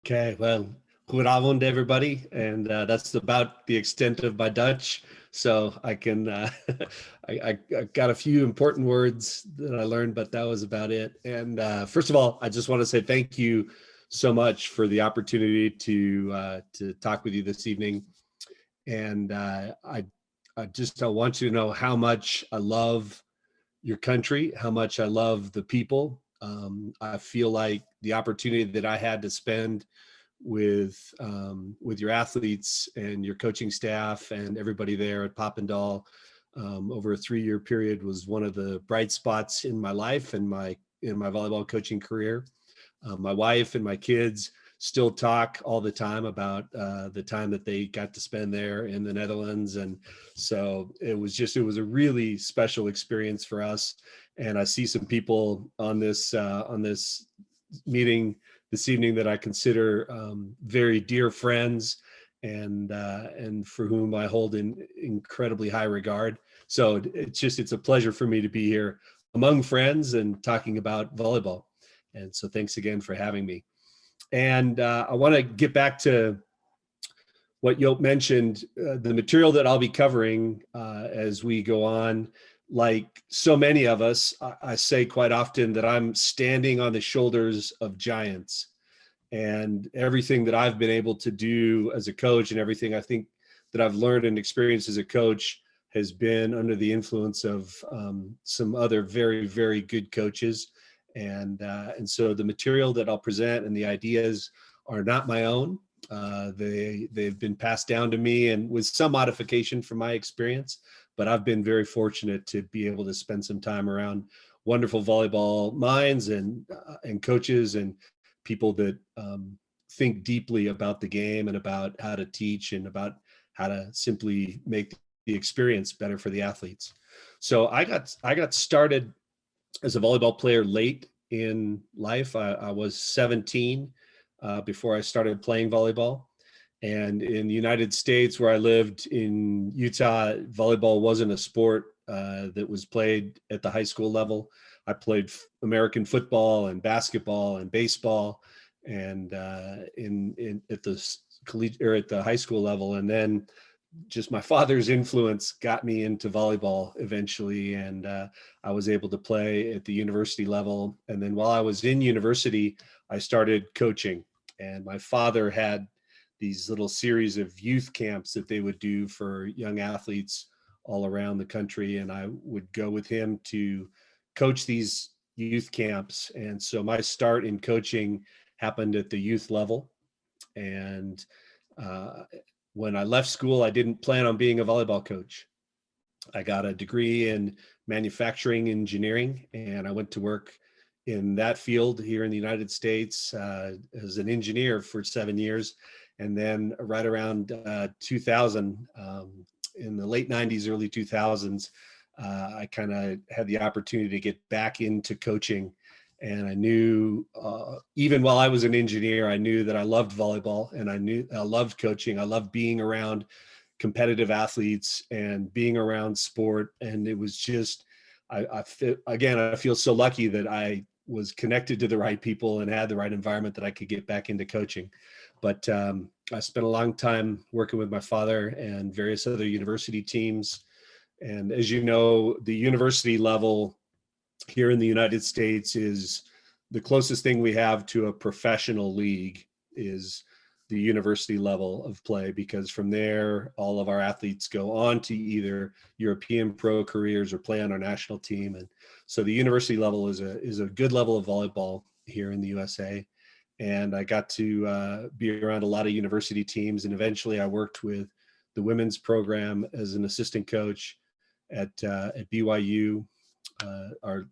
Okay, well, goedenavond, everybody, and that's about the extent of my Dutch. So I can, I got a few important words that I learned, but that was about it. And first of all, I just want to say thank you so much for the opportunity to talk with you this evening. And I want you to know how much I love your country, how much I love the people. I feel like the opportunity that I had to spend with your athletes and your coaching staff and everybody there at Papendal over a 3-year period was one of the bright spots in my life and my volleyball coaching career. My wife and my kids still talk all the time about the time that they got to spend there in the Netherlands. And so it was a really special experience for us. And I see some people on this meeting this evening that I consider very dear friends and for whom I hold in incredibly high regard. So it's a pleasure for me to be here among friends and talking about volleyball. And so thanks again for having me. And I want to get back to what Yope mentioned, the material that I'll be covering as we go on. Like so many of us, I say quite often that I'm standing on the shoulders of giants, and everything that I've been able to do as a coach and everything I think that I've learned and experienced as a coach has been under the influence of some other very, very good coaches. And so the material that I'll present and the ideas are not my own. They've been passed down to me and with some modification from my experience, but I've been very fortunate to be able to spend some time around wonderful volleyball minds and coaches and people that think deeply about the game and about how to teach and about how to simply make the experience better for the athletes. So I got started as a volleyball player late in life. I was 17 before I started playing volleyball. And in the United States, where I lived in Utah, volleyball wasn't a sport that was played at the high school level. I played American football and basketball and baseball, and at the high school level, and then just my father's influence got me into volleyball eventually, and I was able to play at the university level. And then while I was in university, I started coaching, and my father had these little series of youth camps that they would do for young athletes all around the country, and I would go with him to coach these youth camps. And so my start in coaching happened at the youth level, and when I left school, I didn't plan on being a volleyball coach. I got a degree in manufacturing engineering, and I went to work in that field here in the United States as an engineer for 7 years. And then right around 2000, in the late 90s, early 2000s, I kind of had the opportunity to get back into coaching. And I knew, even while I was an engineer, I knew that I loved volleyball, and I knew I loved coaching. I loved being around competitive athletes and being around sport. And it was just, I feel so lucky that I was connected to the right people and had the right environment that I could get back into coaching. But I spent a long time working with my father and various other university teams. And as you know, the university level here in the United States is the closest thing we have to a professional league is the university level of play, because from there, all of our athletes go on to either European pro careers or play on our national team. And so the university level is a good level of volleyball here in the USA. And I got to be around a lot of university teams. And eventually I worked with the women's program as an assistant coach at BYU, our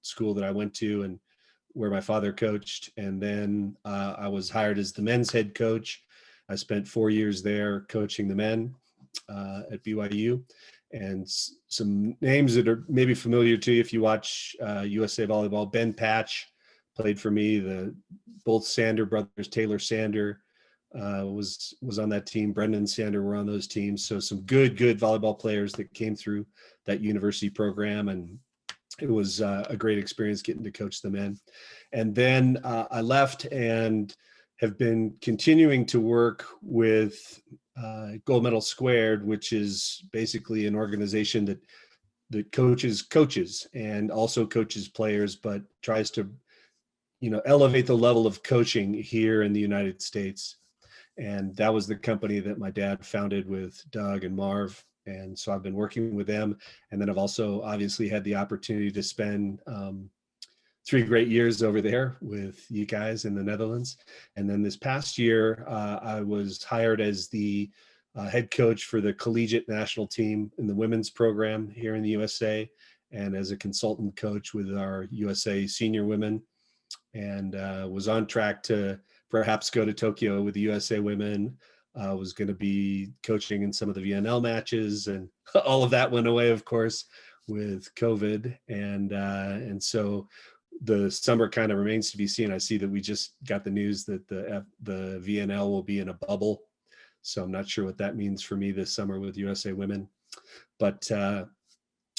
school that I went to and where my father coached. And then I was hired as the men's head coach. I spent 4 years there coaching the men at BYU. And some names that are maybe familiar to you if you watch USA Volleyball: Ben Patch played for me. Both Sander brothers, Taylor Sander was on that team. Brendan Sander were on those teams. So some good volleyball players that came through that university program. And it was a great experience getting to coach the men. And then I left and have been continuing to work with Gold Medal Squared, which is basically an organization that coaches and also coaches players, but tries to elevate the level of coaching here in the United States. And that was the company that my dad founded with Doug and Marv. And so I've been working with them. And then I've also obviously had the opportunity to spend 3 great years over there with you guys in the Netherlands. And then this past year, I was hired as the head coach for the collegiate national team in the women's program here in the USA, and as a consultant coach with our USA senior women, and was on track to perhaps go to Tokyo with the USA women. Was going to be coaching in some of the VNL matches, and all of that went away, of course, with COVID. And so the summer kind of remains to be seen. I see that we just got the news that the VNL will be in a bubble. So I'm not sure what that means for me this summer with USA women. But I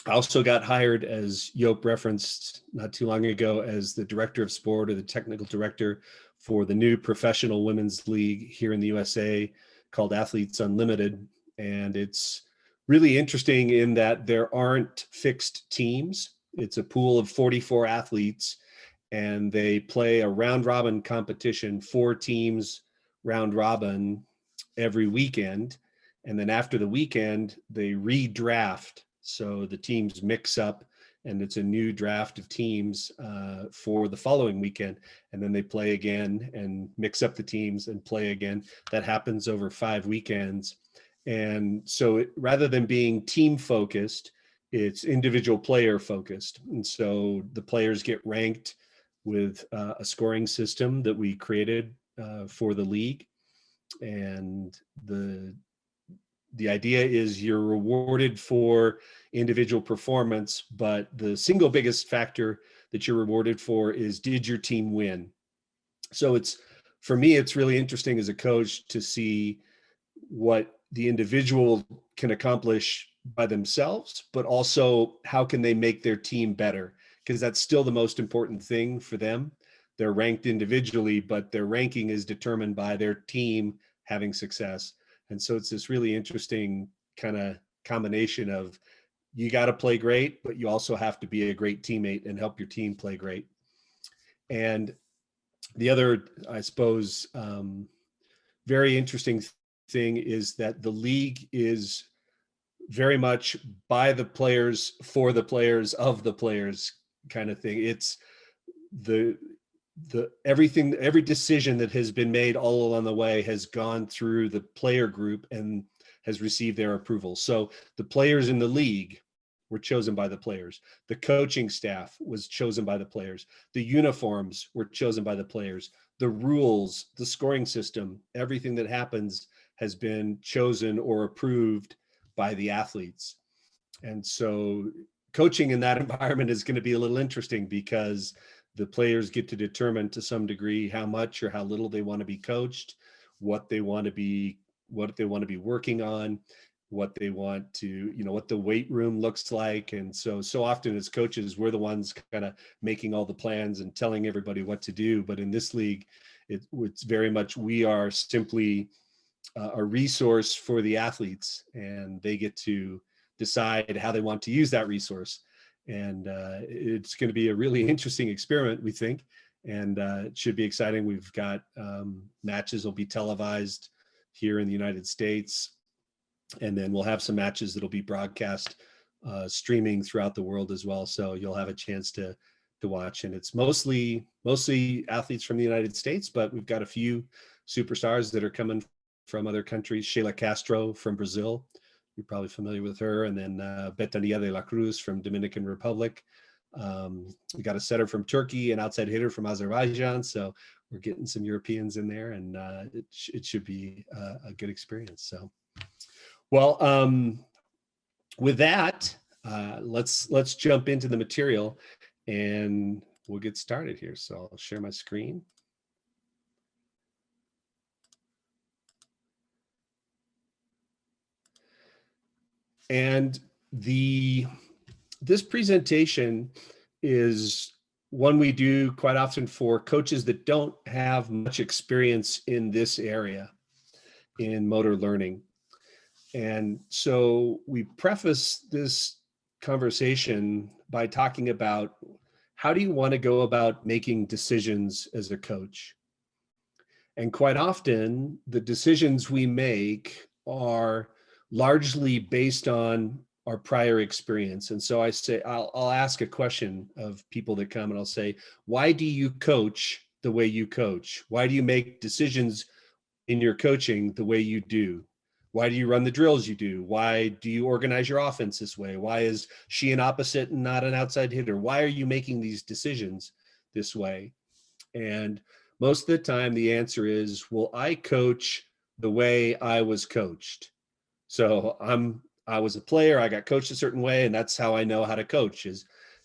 also got hired, as Joop referenced not too long ago, as the director of sport, or the technical director for the new professional women's league here in the USA called Athletes Unlimited. And it's really interesting in that there aren't fixed teams. It's a pool of 44 athletes, and they play a round robin competition, 4 teams round robin every weekend. And then after the weekend, they redraft. So the teams mix up, and it's a new draft of teams for the following weekend. And then they play again and mix up the teams and play again. That happens over 5 weekends. And so rather than being team focused, it's individual player focused. And so the players get ranked with a scoring system that we created for the league. And the idea is you're rewarded for individual performance, but the single biggest factor that you're rewarded for is, did your team win? So for me, it's really interesting as a coach to see what the individual can accomplish by themselves, but also how can they make their team better? Because that's still the most important thing for them. They're ranked individually, but their ranking is determined by their team having success. And so it's this really interesting kind of combination of, you got to play great, but you also have to be a great teammate and help your team play great. And the other, I suppose, very interesting thing is that the league is very much by the players, for the players, of the players kind of thing. It's everything, every decision that has been made all along the way has gone through the player group and has received their approval. So the players in the league were chosen by the players. The coaching staff was chosen by the players. The uniforms were chosen by the players. The rules, the scoring system, everything that happens has been chosen or approved by the athletes. And so coaching in that environment is going to be a little interesting, because the players get to determine to some degree how much or how little they want to be coached, what they want to be working on, what they want to, what the weight room looks like. And so often as coaches, we're the ones kind of making all the plans and telling everybody what to do. But in this league, it's very much, we are simply a resource for the athletes, and they get to decide how they want to use that resource. And it's going to be a really interesting experiment, we think, and it should be exciting. We've got matches will be televised here in the United States, and then we'll have some matches that'll be broadcast streaming throughout the world as well. So you'll have a chance to watch, and it's mostly athletes from the United States, but we've got a few superstars that are coming from other countries. Sheila Castro from Brazil, you're probably familiar with her, and then Betania de la Cruz from Dominican Republic. We got a setter from Turkey, an outside hitter from Azerbaijan, so we're getting some Europeans in there, and it should be a good experience. So, well, with that, let's jump into the material, and we'll get started here. So I'll share my screen. And this presentation is one we do quite often for coaches that don't have much experience in this area in motor learning. And so we preface this conversation by talking about, how do you want to go about making decisions as a coach? And quite often, the decisions we make are largely based on our prior experience. And so I'll ask a question of people that come, and I'll say, why do you coach the way you coach? Why do you make decisions in your coaching the way you do? Why do you run the drills you do? Why do you organize your offense this way? Why is she an opposite and not an outside hitter? Why are you making these decisions this way? And most of the time, the answer is, well, I coach the way I was coached. So I was a player, I got coached a certain way, and that's how I know how to coach.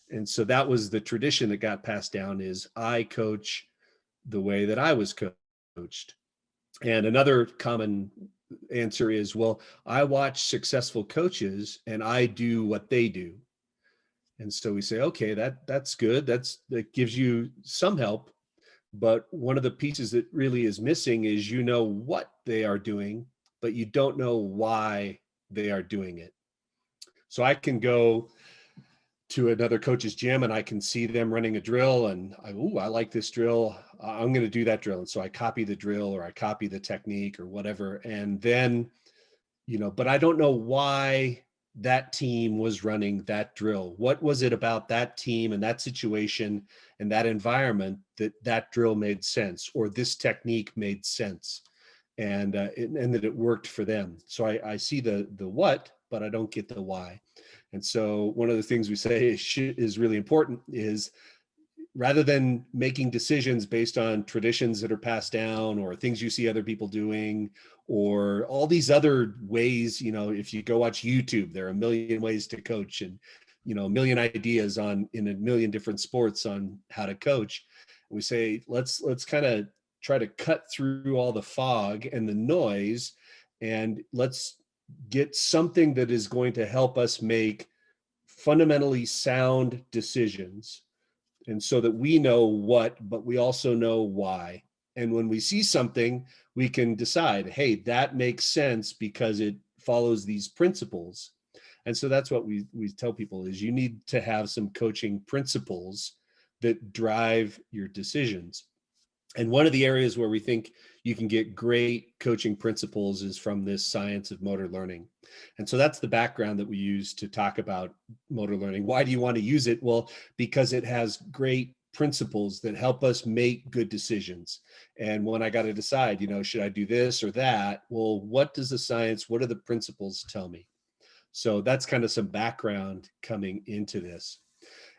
And so that was the tradition that got passed down, is I coach the way that I was coached. And another common answer is, well, I watch successful coaches and I do what they do. And so we say, okay, that's good. That gives you some help. But one of the pieces that really is missing is, you know what they are doing, but you don't know why they are doing it. So I can go to another coach's gym and I can see them running a drill, and I like this drill. I'm going to do that drill. And so I copy the drill, or I copy the technique or whatever. And then, but I don't know why that team was running that drill. What was it about that team and that situation and that environment that drill made sense, or this technique made sense, and that it worked for them. So I see the what, but I don't get the why. And so one of the things we say is really important is, rather than making decisions based on traditions that are passed down, or things you see other people doing, or all these other ways, if you go watch YouTube, there are a million ways to coach, and a million ideas in a million different sports on how to coach. We say, let's kind of try to cut through all the fog and the noise, and let's get something that is going to help us make fundamentally sound decisions. And so that we know what, but we also know why. And when we see something, we can decide, hey, that makes sense because it follows these principles. And so that's what we tell people, is you need to have some coaching principles that drive your decisions. And one of the areas where we think you can get great coaching principles is from this science of motor learning. And so that's the background that we use to talk about motor learning. Why do you want to use it? Well, because it has great principles that help us make good decisions. And when I got to decide, should I do this or that? Well, what does the science, what do the principles tell me? So that's kind of some background coming into this.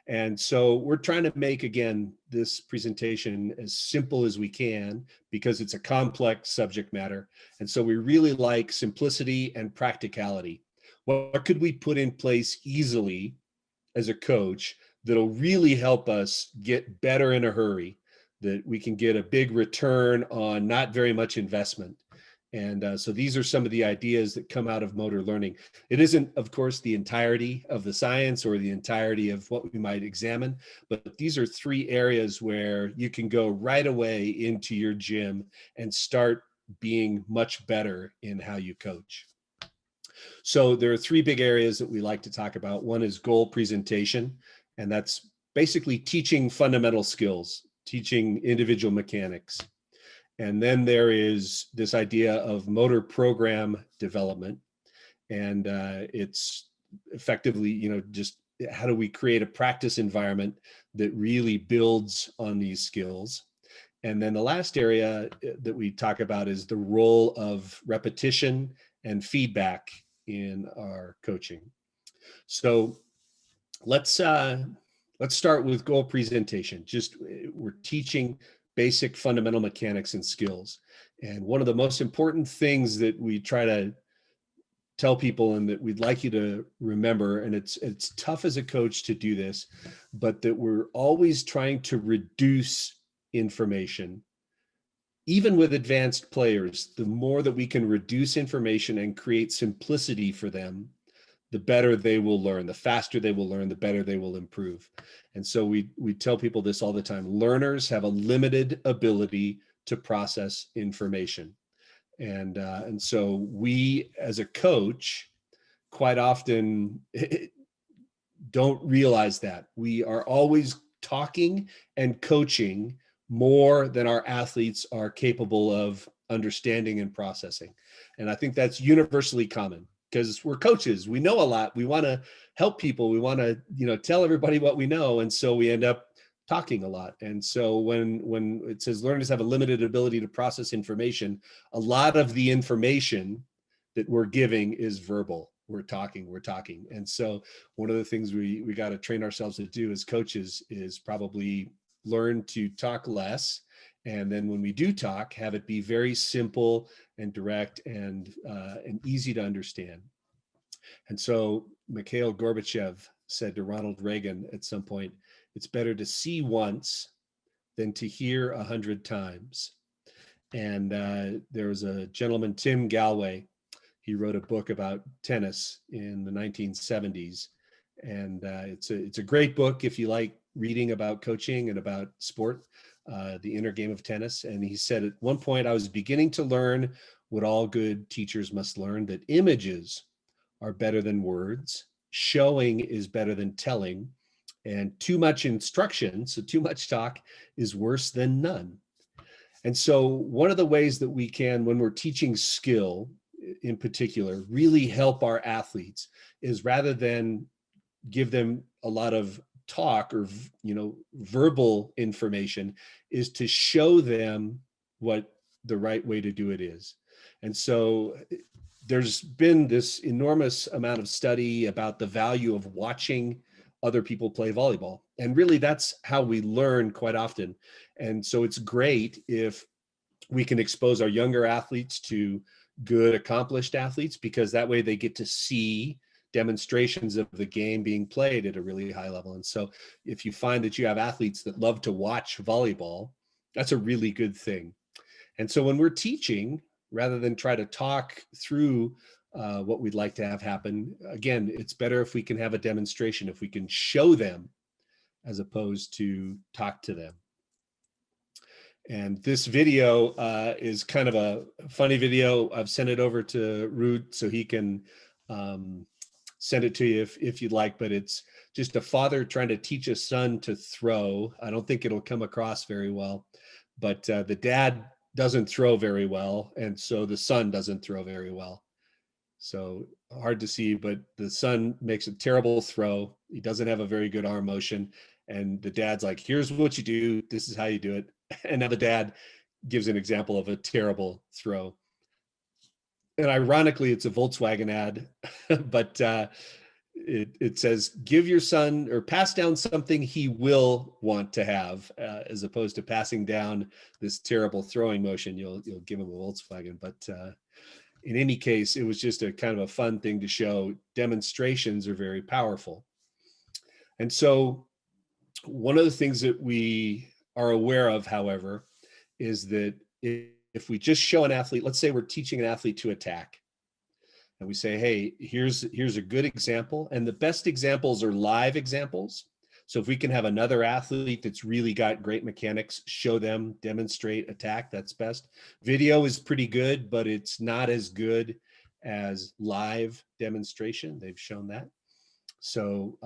And so we're trying to make, again, this presentation as simple as we can, because it's a complex subject matter. And so we really like simplicity and practicality. What could we put in place easily as a coach that'll really help us get better in a hurry, that we can get a big return on not very much investment? And so these are some of the ideas that come out of motor learning. It isn't, of course, the entirety of the science or the entirety of what we might examine, but these are 3 areas where you can go right away into your gym and start being much better in how you coach. So there are 3 big areas that we like to talk about. One is goal presentation, and that's basically teaching fundamental skills, teaching individual mechanics. And then there is this idea of motor program development. And it's effectively, just how do we create a practice environment that really builds on these skills? And then the last area that we talk about is the role of repetition and feedback in our coaching. So let's start with goal presentation. We're teaching basic fundamental mechanics and skills. And one of the most important things that we try to tell people, and that we'd like you to remember, and it's tough as a coach to do this, but that we're always trying to reduce information. Even with advanced players, the more that we can reduce information and create simplicity for them, the better they will learn. The faster they will learn, the better they will improve. And so we tell people this all the time. Learners have a limited ability to process information. And so we, as a coach, quite often don't realize that. We are always talking and coaching more than our athletes are capable of understanding and processing. And I think that's universally common, because we're coaches. We know a lot. We want to help people. We want to, tell everybody what we know. And so we end up talking a lot. And so when it says learners have a limited ability to process information, a lot of the information that we're giving is verbal. We're talking. And so one of the things we got to train ourselves to do as coaches is probably learn to talk less. And then when we do talk, have it be very simple and direct and easy to understand. And so Mikhail Gorbachev said to Ronald Reagan at some point, it's better to see once than to hear 100 times. And there was a gentleman, Tim Galway. He wrote a book about tennis in the 1970s. And it's a great book if you like reading about coaching and about sport, the inner game of tennis. And he said at one point, I was beginning to learn what all good teachers must learn, that images are better than words, showing is better than telling, and too much instruction, so too much talk, is worse than none. And so one of the ways that we can, when we're teaching skill in particular, really help our athletes is, rather than give them a lot of talk or verbal information, is to show them what the right way to do it is. And so there's been this enormous amount of study about the value of watching other people play volleyball. And really that's how we learn quite often. And so it's great if we can expose our younger athletes to good, accomplished athletes, because that way they get to see demonstrations of the game being played at a really high level. And so if you find that you have athletes that love to watch volleyball, that's a really good thing. And so when we're teaching, rather than try to talk through what we'd like to have happen, again, it's better if we can have a demonstration, if we can show them as opposed to talk to them. And this video is kind of a funny video. I've sent it over to Ruud so he can send it to you if you'd like, but it's just a father trying to teach a son to throw. I don't think it'll come across very well, but the dad doesn't throw very well, and so the son doesn't throw very well. So hard to see, but the son makes a terrible throw. He doesn't have a very good arm motion, and the dad's like, here's what you do, this is how you do it. And now the dad gives an example of a terrible throw. And ironically, it's a Volkswagen ad, but it says, give your son, or pass down something he will want to have, as opposed to passing down this terrible throwing motion. You'll give him a Volkswagen. But in any case, it was just a kind of a fun thing to show. Demonstrations are very powerful. And so one of the things that we are aware of, however, is that if we just show an athlete, let's say we're teaching an athlete to attack, and we say, hey, here's a good example. And the best examples are live examples. So if we can have another athlete that's really got great mechanics, show them, demonstrate, attack, that's best. Video is pretty good, but it's not as good as live demonstration. They've shown that. So,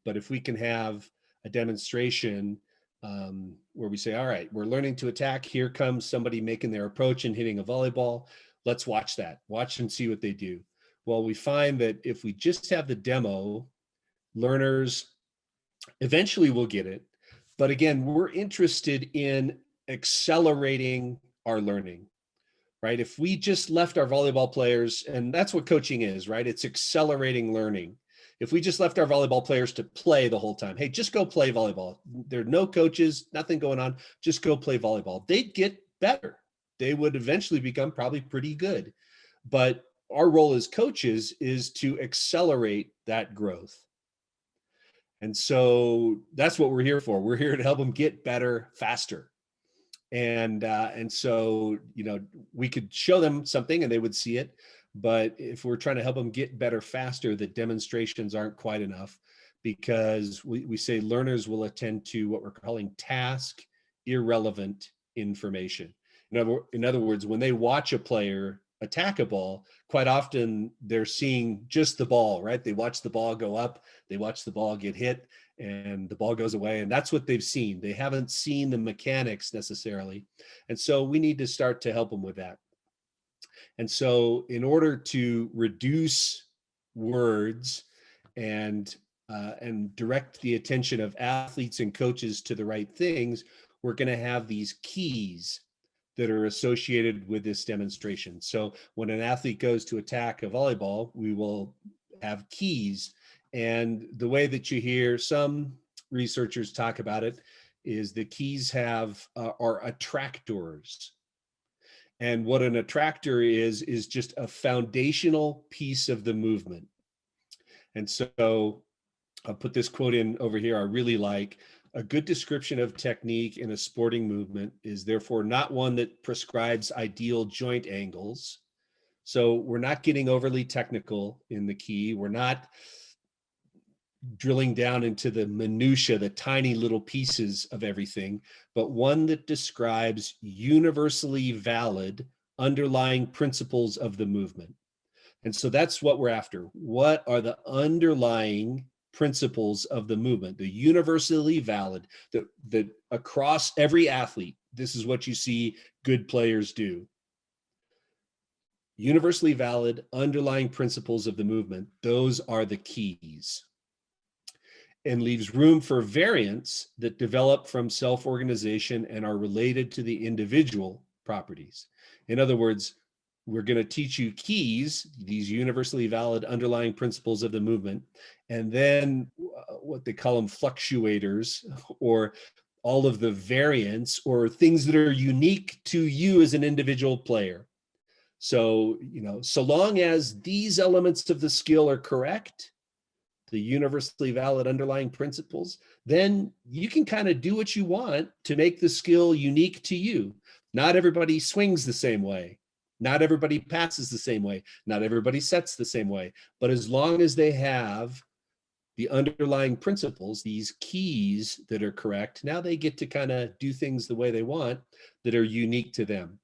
but if we can have a demonstration where we say, all right, we're learning to attack. Here comes somebody making their approach and hitting a volleyball. Let's watch that. Watch and see what they do. Well, we find that if we just have the demo, learners eventually will get it. But again, we're interested in accelerating our learning, right? If we just left our volleyball players, and that's what coaching is, right? It's accelerating learning. If we just left our volleyball players to play the whole time, hey, just go play volleyball. There are no coaches, nothing going on, just go play volleyball. They'd get better. They would eventually become probably pretty good. But our role as coaches is to accelerate that growth. And so that's what we're here for. We're here to help them get better faster. And so, we could show them something and they would see it. But if we're trying to help them get better faster, the demonstrations aren't quite enough, because we say learners will attend to what we're calling task irrelevant information. In other words, when they watch a player attack a ball, quite often they're seeing just the ball, right? They watch the ball go up, they watch the ball get hit, and the ball goes away, and that's what they've seen. They haven't seen the mechanics necessarily. And so we need to start to help them with that. And so in order to reduce words and direct the attention of athletes and coaches to the right things, we're going to have these keys that are associated with this demonstration. So when an athlete goes to attack a volleyball, we will have keys. And the way that you hear some researchers talk about it is the keys are attractors. And what an attractor is just a foundational piece of the movement. And so I'll put this quote in over here. I really like: a good description of technique in a sporting movement is therefore not one that prescribes ideal joint angles. So we're not getting overly technical in the key. We're not drilling down into the minutia, the tiny little pieces of everything, but one that describes universally valid underlying principles of the movement. And so that's what we're after. What are the underlying principles of the movement, the universally valid, that across every athlete, this is what you see good players do. Universally valid underlying principles of the movement, those are the keys. And leaves room for variants that develop from self-organization and are related to the individual properties. In other words, we're going to teach you keys, these universally valid underlying principles of the movement, and then what they call them fluctuators, or all of the variants or things that are unique to you as an individual player. So, so long as these elements of the skill are correct, the universally valid underlying principles, then you can kind of do what you want to make the skill unique to you. Not everybody swings the same way. Not everybody passes the same way. Not everybody sets the same way. But as long as they have the underlying principles, these keys that are correct, now they get to kind of do things the way they want that are unique to them.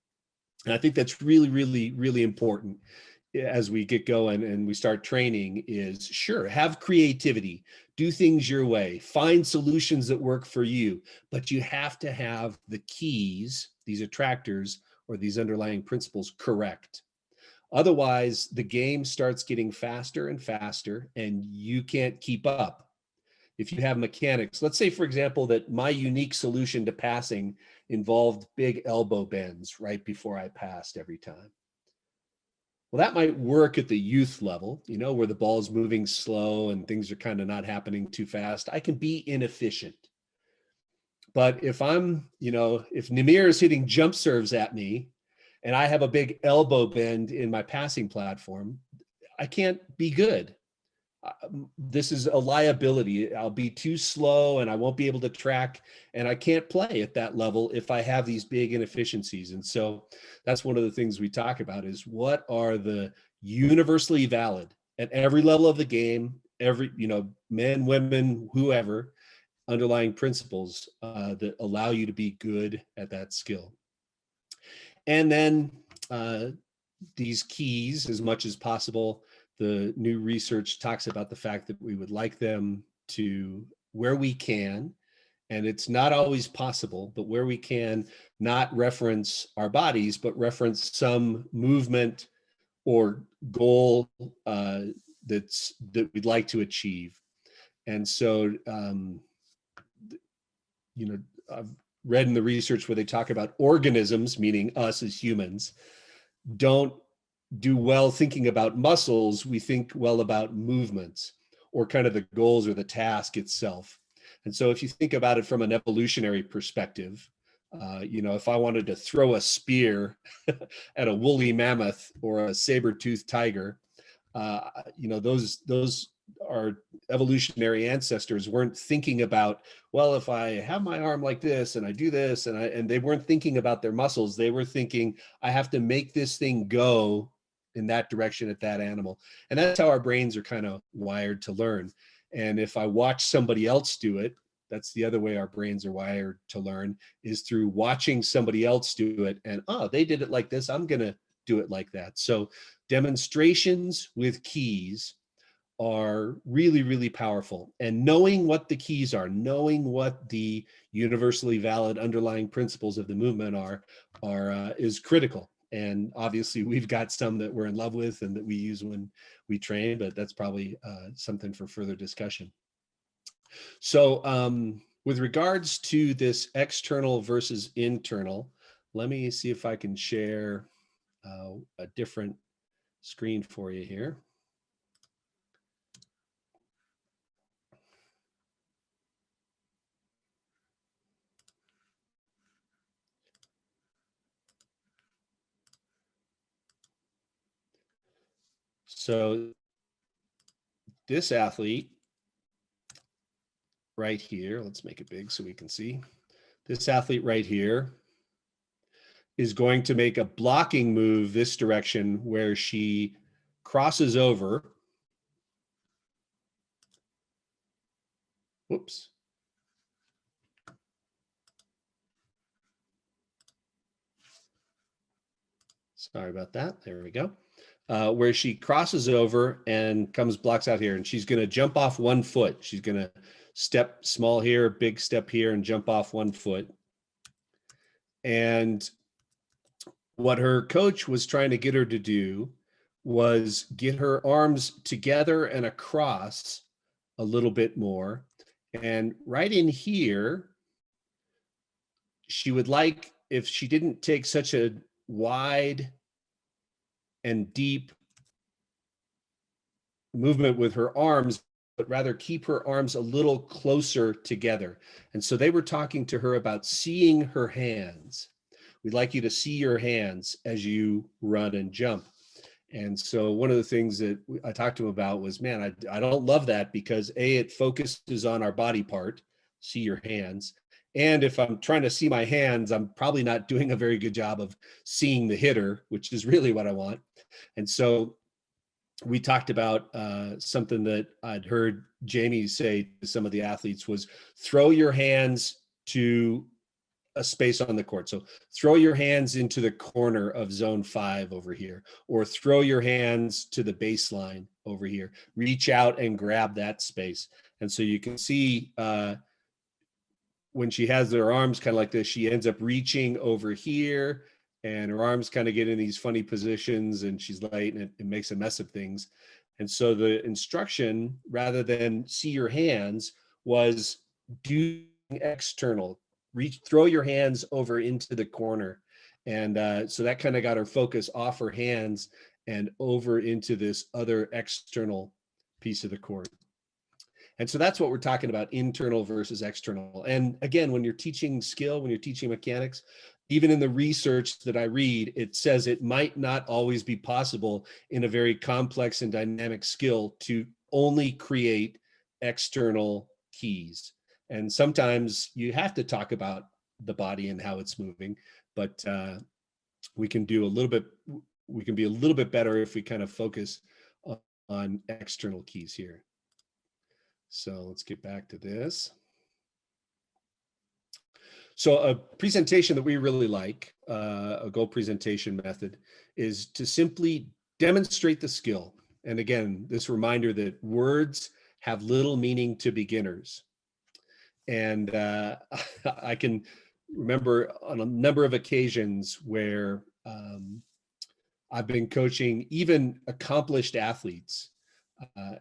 And I think that's really, really, really important as we get going and we start training. Is sure, have creativity, do things your way, find solutions that work for you, but you have to have the keys, these attractors or these underlying principles, correct. Otherwise, the game starts getting faster and faster and you can't keep up. If you have mechanics, let's say, for example, that my unique solution to passing involved big elbow bends right before I passed every time. Well, that might work at the youth level, where the ball's moving slow and things are kind of not happening too fast. I can be inefficient. But if if Namir is hitting jump serves at me and I have a big elbow bend in my passing platform, I can't be good. This is a liability. I'll be too slow and I won't be able to track, and I can't play at that level if I have these big inefficiencies. And so that's one of the things we talk about, is what are the universally valid at every level of the game, every, men, women, whoever, underlying principles that allow you to be good at that skill. And then these keys, as much as possible, the new research talks about the fact that we would like them to, where we can, and it's not always possible, but where we can, not reference our bodies, but reference some movement or goal that we'd like to achieve. And so, I've read in the research where they talk about organisms, meaning us as humans, don't do well thinking about muscles. We think well about movements or kind of the goals or the task itself. And so if you think about it from an evolutionary perspective, if I wanted to throw a spear at a woolly mammoth or a saber-toothed tiger, those our evolutionary ancestors weren't thinking about, well, if I have my arm like this and I do this, and they weren't thinking about their muscles. They were thinking, I have to make this thing go in that direction at that animal. And that's how our brains are kind of wired to learn. And if I watch somebody else do it, that's the other way our brains are wired to learn, is through watching somebody else do it. And, oh, they did it like this, I'm going to do it like that. So demonstrations with keys are really, really powerful. And knowing what the keys are, knowing what the universally valid underlying principles of the movement are is critical. And obviously we've got some that we're in love with and that we use when we train, but that's probably something for further discussion. So with regards to this external versus internal, let me see if I can share a different screen for you here. So this athlete right here, let's make it big so we can see. This athlete right here is going to make a blocking move this direction where she crosses over. Whoops. Sorry about that. There we go. Where she crosses over and blocks out here, and she's going to jump off 1 foot. She's going to step small here, big step here, and jump off 1 foot. And what her coach was trying to get her to do was get her arms together and across a little bit more. And right in here, she would like, if she didn't take such a wide and deep movement with her arms, but rather keep her arms a little closer together. And so they were talking to her about seeing her hands. We'd like you to see your hands as you run and jump. And so one of the things that I talked to him about was, man, I don't love that, because it focuses on our body part, see your hands. And if I'm trying to see my hands, I'm probably not doing a very good job of seeing the hitter, which is really what I want. And so we talked about something that I'd heard Jamie say to some of the athletes was, throw your hands to a space on the court. So throw your hands into the corner of zone 5 over here, or throw your hands to the baseline over here. Reach out and grab that space. And so you can see when she has her arms kind of like this, she ends up reaching over here, and her arms kind of get in these funny positions, and she's late, and it makes a mess of things. And so the instruction, rather than see your hands, was do external. Throw your hands over into the corner. And so that kind of got her focus off her hands and over into this other external piece of the court. And so that's what we're talking about, internal versus external. And again, when you're teaching skill, when you're teaching mechanics, even in the research that I read, it says it might not always be possible in a very complex and dynamic skill to only create external keys. And sometimes you have to talk about the body and how it's moving, but we can be a little bit better if we kind of focus on external keys here. So let's get back to this. So a presentation that we really like, a goal presentation method, is to simply demonstrate the skill. And again, this reminder that words have little meaning to beginners. And I can remember on a number of occasions where I've been coaching even accomplished athletes.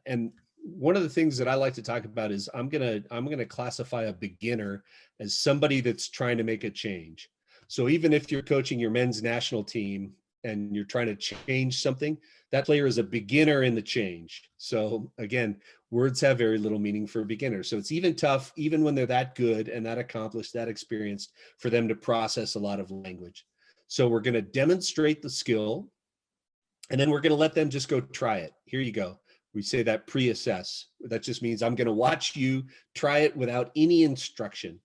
And one of the things that I like to talk about is I'm gonna classify a beginner as somebody that's trying to make a change. So even if you're coaching your men's national team and you're trying to change something, that player is a beginner in the change. So again, words have very little meaning for beginners. So it's even tough, even when they're that good and that accomplished, that experienced, for them to process a lot of language. So we're going to demonstrate the skill, and then we're going to let them just go try it. Here you go. We say that pre-assess. That just means I'm going to watch you try it without any instruction.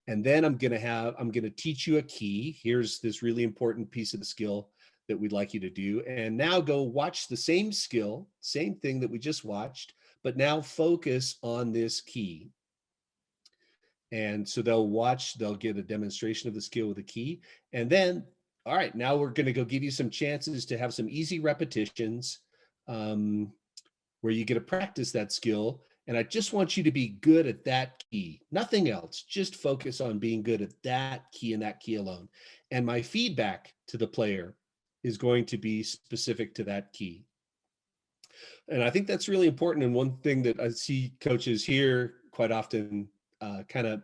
And then I'm going to teach you a key. Here's this really important piece of the skill that we'd like you to do. And now go watch the same skill, same thing that we just watched, but now focus on this key. And so they'll get a demonstration of the skill with a key. And then, all right, now we're going to go give you some chances to have some easy repetitions where you get to practice that skill. And I just want you to be good at that key, nothing else. Just focus on being good at that key and that key alone. And my feedback to the player is going to be specific to that key. And I think that's really important. And one thing that I see coaches here quite often kind of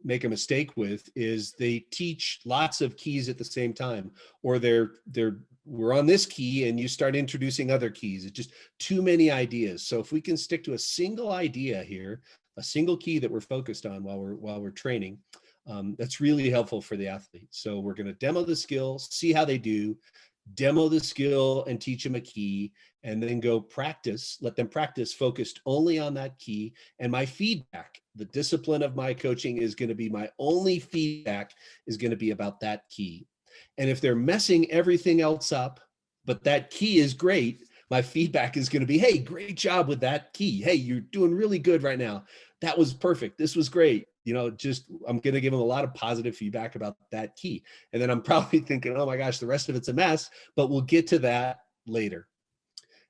make a mistake with is they teach lots of keys at the same time, or we're on this key and you start introducing other keys. It's just too many ideas. So if we can stick to a single idea here, a single key that we're focused on while we're training, that's really helpful for the athlete. So we're going to demo the skill, see how they do, demo the skill and teach them a key, and then go practice, let them practice focused only on that key. And my feedback, the discipline of my coaching is going to be, my only feedback is going to be about that key. And if they're messing everything else up, but that key is great, my feedback is going to be, hey, great job with that key. Hey, you're doing really good right now. That was perfect. This was great. I'm going to give them a lot of positive feedback about that key. And then I'm probably thinking, oh my gosh, the rest of it's a mess, but we'll get to that later.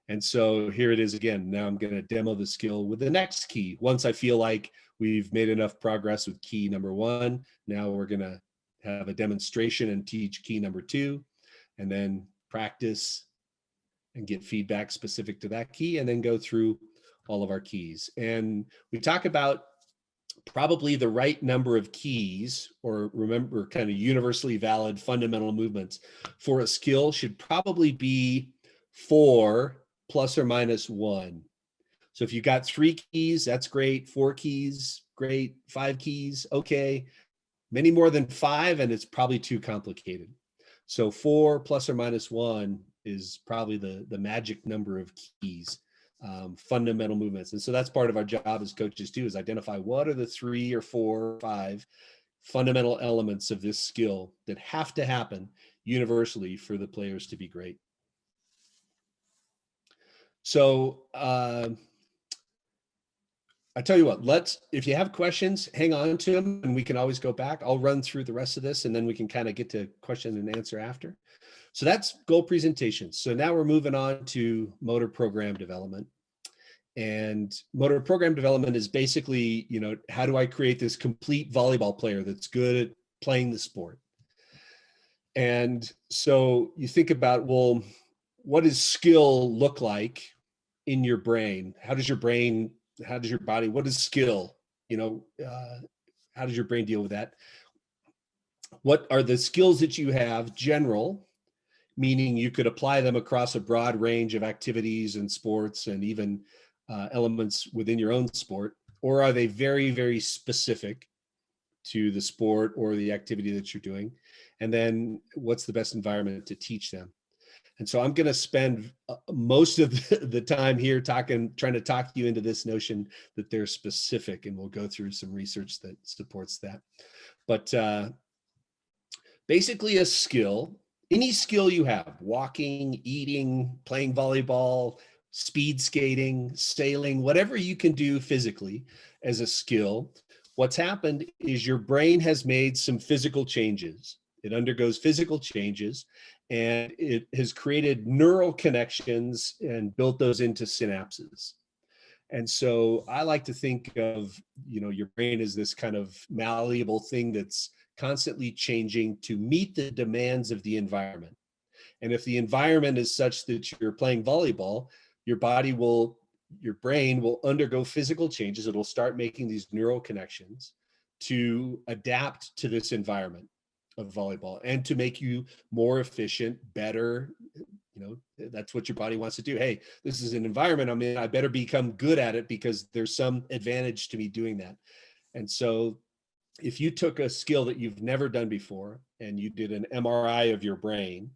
And so here it is again. Now I'm going to demo the skill with the next key. Once I feel like we've made enough progress with key number 1, now we're going to have a demonstration and teach key number 2, and then practice and get feedback specific to that key, and then go through all of our keys. And we talk about probably the right number of keys, or remember, kind of universally valid fundamental movements for a skill should probably be 4 plus or minus 1. So if you got 3 keys, that's great. 4 keys, great. 5 keys, okay. Many more than 5, and it's probably too complicated. So 4 plus or minus 1 is probably the magic number of keys, fundamental movements. And so that's part of our job as coaches too, is identify what are the 3 or 4 or 5 fundamental elements of this skill that have to happen universally for the players to be great. So I tell you what, if you have questions, hang on to them and we can always go back. I'll run through the rest of this and then we can kind of get to question and answer after. So that's goal presentation. So now we're moving on to motor program development. And motor program development is basically, how do I create this complete volleyball player that's good at playing the sport? And so you think about, well, what does skill look like in your brain? How does your body, what is skill? How does your brain deal with that? What are the skills that you have general, meaning you could apply them across a broad range of activities and sports and even elements within your own sport? Or are they very, very specific to the sport or the activity that you're doing? And then what's the best environment to teach them? And so I'm going to spend most of the time here trying to talk you into this notion that they're specific, and we'll go through some research that supports that. But basically a skill, any skill you have, walking, eating, playing volleyball, speed skating, sailing, whatever you can do physically as a skill, what's happened is your brain has made some physical changes. It undergoes physical changes, and it has created neural connections and built those into synapses. And so I like to think of, your brain as this kind of malleable thing that's constantly changing to meet the demands of the environment. And if the environment is such that you're playing volleyball, your brain will undergo physical changes. It'll start making these neural connections to adapt to this environment of volleyball and to make you more efficient, better. That's what your body wants to do. Hey, this is an environment I'm in. I better become good at it because there's some advantage to me doing that. And so if you took a skill that you've never done before and you did an MRI of your brain,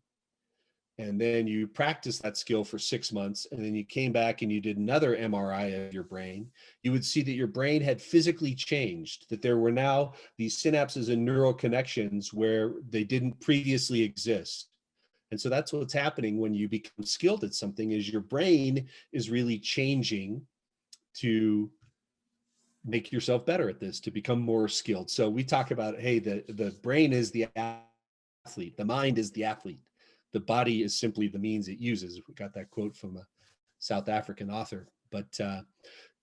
and then you practiced that skill for 6 months, and then you came back and you did another MRI of your brain, you would see that your brain had physically changed, that there were now these synapses and neural connections where they didn't previously exist. And so that's what's happening when you become skilled at something, is your brain is really changing to make yourself better at this, to become more skilled. So we talk about, hey, the brain is the athlete, the mind is the athlete, the body is simply the means it uses. We got that quote from a South African author. But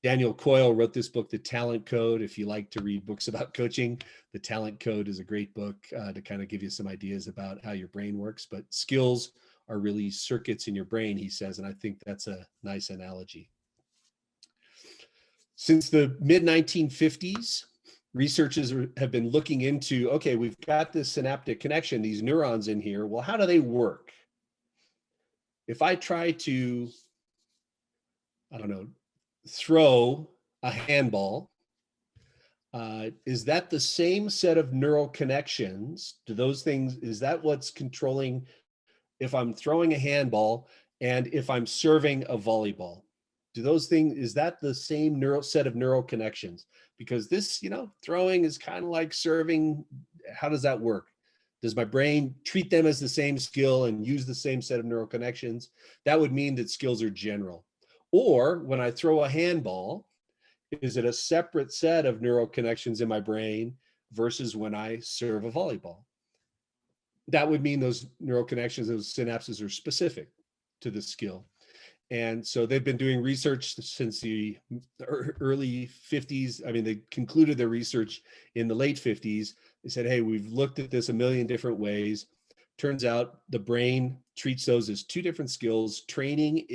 Daniel Coyle wrote this book, The Talent Code. If you like to read books about coaching, The Talent Code is a great book to kind of give you some ideas about how your brain works. But skills are really circuits in your brain, he says, and I think that's a nice analogy. Since the mid-1950s, researchers have been looking into, okay, we've got this synaptic connection, these neurons in here. Well, how do they work? If I try to, I don't know, throw a handball, is that the same set of neural connections? Do those things, is that what's controlling if I'm throwing a handball and if I'm serving a volleyball? Do those things, is that the same set of neural connections? Because this, throwing is kind of like serving. How does that work? Does my brain treat them as the same skill and use the same set of neural connections? That would mean that skills are general. Or when I throw a handball, is it a separate set of neural connections in my brain versus when I serve a volleyball? That would mean those neural connections, those synapses, are specific to the skill. And so they've been doing research since the early 50s. I mean, they concluded their research in the late 50s. They said, hey, we've looked at this a million different ways. Turns out the brain treats those as two different skills. Training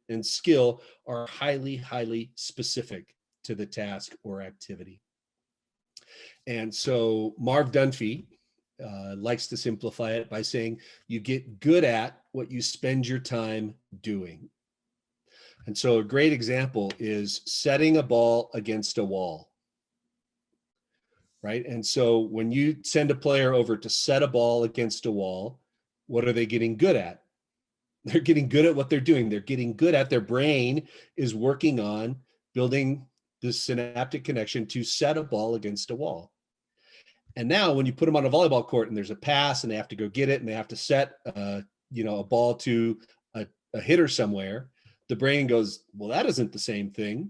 and skill are highly, highly specific to the task or activity. And so Marv Dunphy likes to simplify it by saying, you get good at what you spend your time doing. And so a great example is setting a ball against a wall, right? And so when you send a player over to set a ball against a wall, what are they getting good at? They're getting good at what they're doing. They're getting good at, their brain is working on building this synaptic connection to set a ball against a wall. And now when you put them on a volleyball court and there's a pass and they have to go get it and they have to set a ball to a hitter somewhere, the brain goes, well, that isn't the same thing.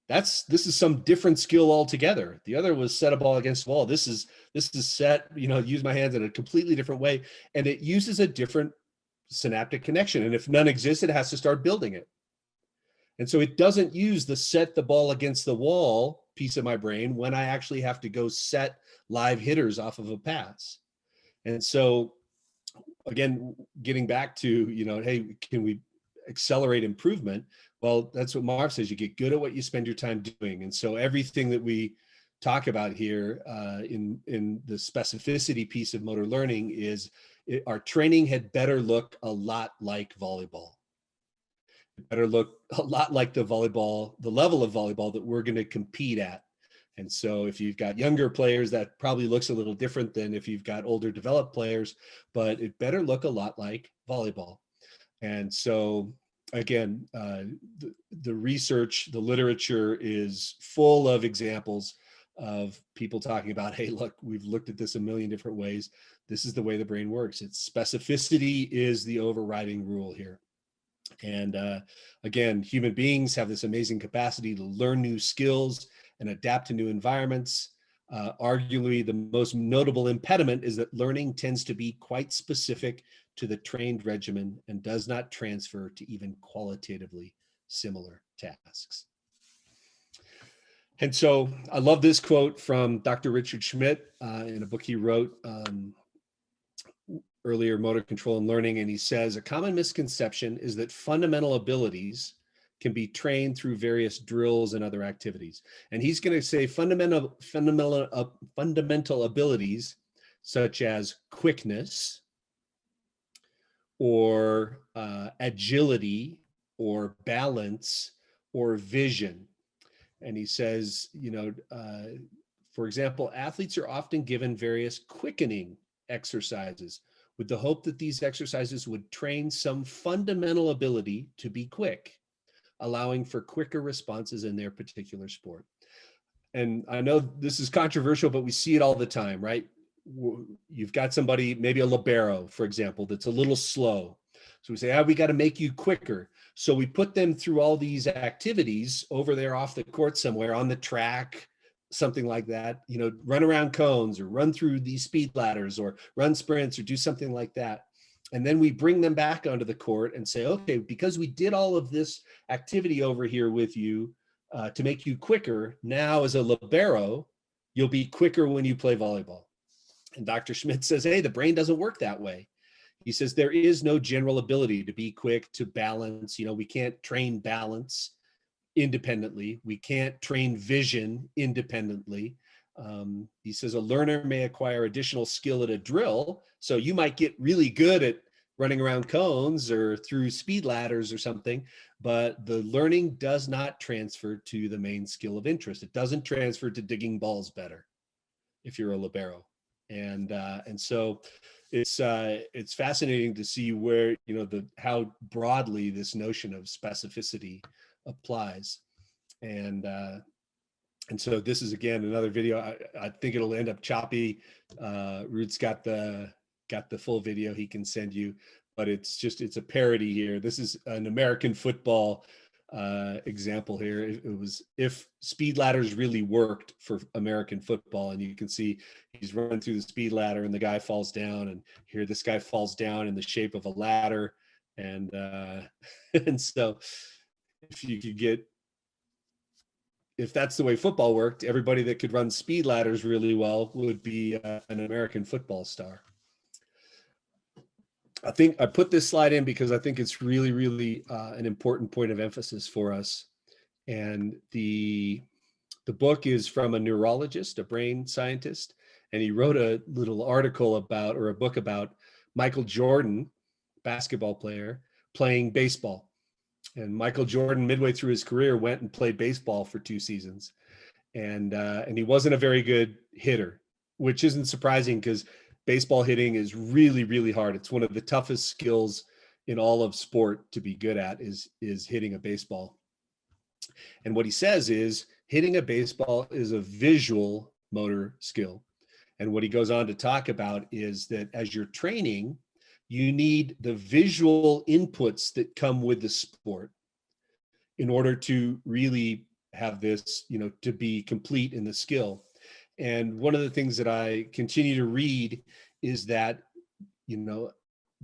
This is some different skill altogether. The other was set a ball against the wall. This is set, use my hands in a completely different way. And it uses a different synaptic connection. And if none exists, it has to start building it. And so it doesn't use the set the ball against the wall piece of my brain when I actually have to go set live hitters off of a pass. And so again, getting back to, hey, can we accelerate improvement? Well, that's what Marv says. You get good at what you spend your time doing. And so everything that we talk about here in the specificity piece of motor learning is our training had better look a lot like volleyball. It better look a lot like the level of volleyball that we're going to compete at. And so if you've got younger players, that probably looks a little different than if you've got older developed players, but it better look a lot like volleyball. And so again, the research, the literature is full of examples of people talking about, hey, look, we've looked at this a million different ways. This is the way the brain works. It's specificity is the overriding rule here. And again, human beings have this amazing capacity to learn new skills and adapt to new environments. Arguably, the most notable impediment is that learning tends to be quite specific to the trained regimen and does not transfer to even qualitatively similar tasks. And so I love this quote from Dr. Richard Schmidt in a book he wrote earlier, Motor Control and Learning. And he says, a common misconception is that fundamental abilities can be trained through various drills and other activities. And he's going to say fundamental abilities such as quickness or agility or balance or vision. And he says, for example, athletes are often given various quickening exercises with the hope that these exercises would train some fundamental ability to be quick, allowing for quicker responses in their particular sport. And I know this is controversial, but we see it all the time, right? you've got somebody, maybe a libero, for example, that's a little slow. So we say, we got to make you quicker. So we put them through all these activities over there off the court somewhere on the track, something like that, run around cones or run through these speed ladders or run sprints or do something like that. And then we bring them back onto the court and say, okay, because we did all of this activity over here with you to make you quicker, now as a libero, you'll be quicker when you play volleyball. And Dr. Schmidt says, hey, the brain doesn't work that way. He says there is no general ability to be quick, to balance. We can't train balance independently. We can't train vision independently. He says a learner may acquire additional skill at a drill. So you might get really good at running around cones or through speed ladders or something, but the learning does not transfer to the main skill of interest. It doesn't transfer to digging balls better if you're a libero. And so it's fascinating to see where, how broadly this notion of specificity applies. And so this is, again, another video. I think it'll end up choppy. Ruud's got the full video he can send you, but it's a parody here. This is an American football example here. It was if speed ladders really worked for American football, and you can see he's running through the speed ladder and the guy falls down, and here this guy falls down in the shape of a ladder. And and so if that's the way football worked, everybody that could run speed ladders really well would be an American football star. I think I put this slide in because I think it's really, really an important point of emphasis for us. And the book is from a neurologist, a brain scientist, and he wrote a little article about, or a book about, Michael Jordan, basketball player, playing baseball. And Michael Jordan, midway through his career, went and played baseball for 2 seasons. And he wasn't a very good hitter, which isn't surprising because baseball hitting is really, really hard. It's one of the toughest skills in all of sport to be good at is hitting a baseball. And what he says is hitting a baseball is a visual motor skill. And what he goes on to talk about is that as you're training, you need the visual inputs that come with the sport in order to really have this, to be complete in the skill. And one of the things that I continue to read is that,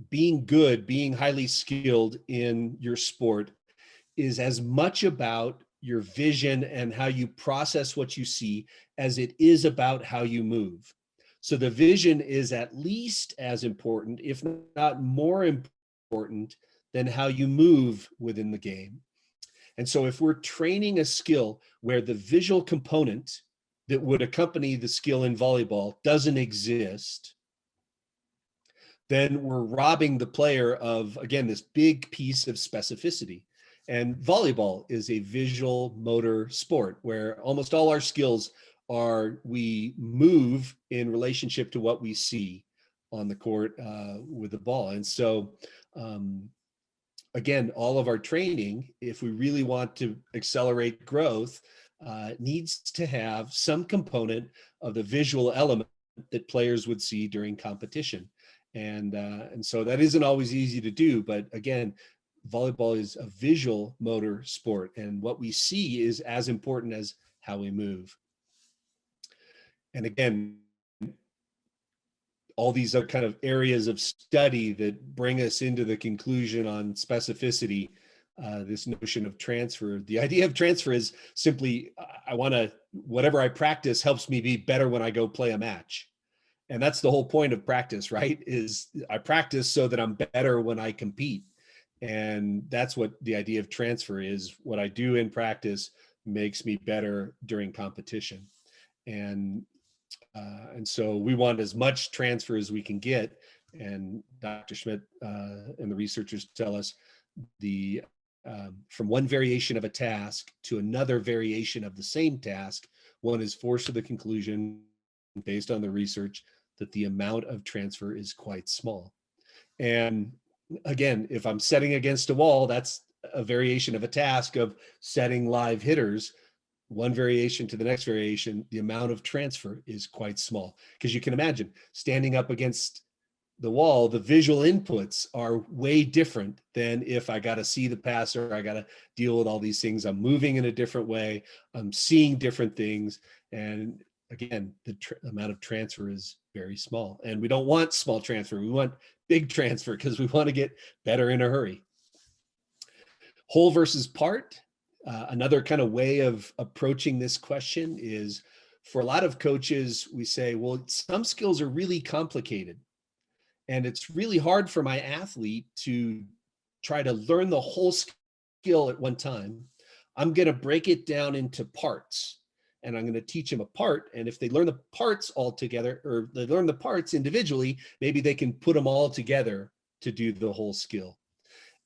being good, being highly skilled in your sport is as much about your vision and how you process what you see as it is about how you move. So the vision is at least as important, if not more important, than how you move within the game. And so if we're training a skill where the visual component that would accompany the skill in volleyball doesn't exist, then we're robbing the player of, again, this big piece of specificity. And volleyball is a visual motor sport where almost all our skills are, we move in relationship to what we see on the court with the ball. And so, again, all of our training, if we really want to accelerate growth, needs to have some component of the visual element that players would see during competition. And so that isn't always easy to do, but again, volleyball is a visual motor sport, and what we see is as important as how we move. And again, all these are kind of areas of study that bring us into the conclusion on specificity, this notion of transfer. The idea of transfer is simply, whatever I practice helps me be better when I go play a match. And that's the whole point of practice, right? Is I practice so that I'm better when I compete. And that's what the idea of transfer is. What I do in practice makes me better during competition. And so we want as much transfer as we can get. And Dr. Schmidt and the researchers tell us from one variation of a task to another variation of the same task, one is forced to the conclusion, based on the research, that the amount of transfer is quite small. And again, if I'm setting against a wall, that's a variation of a task of setting live hitters. one variation to the next variation, the amount of transfer is quite small. Because you can imagine standing up against the wall, the visual inputs are way different than if I got to see the passer, I got to deal with all these things. I'm moving in a different way. I'm seeing different things. And again, the amount of transfer is very small. And we don't want small transfer. We want big transfer because we want to get better in a hurry. Whole versus part. Another kind of way of approaching this question is, for a lot of coaches, we say, well, some skills are really complicated. And it's really hard for my athlete to try to learn the whole skill at one time. I'm going to break it down into parts, and I'm going to teach them a part. And if they learn the parts all together, or they learn the parts individually, maybe they can put them all together to do the whole skill.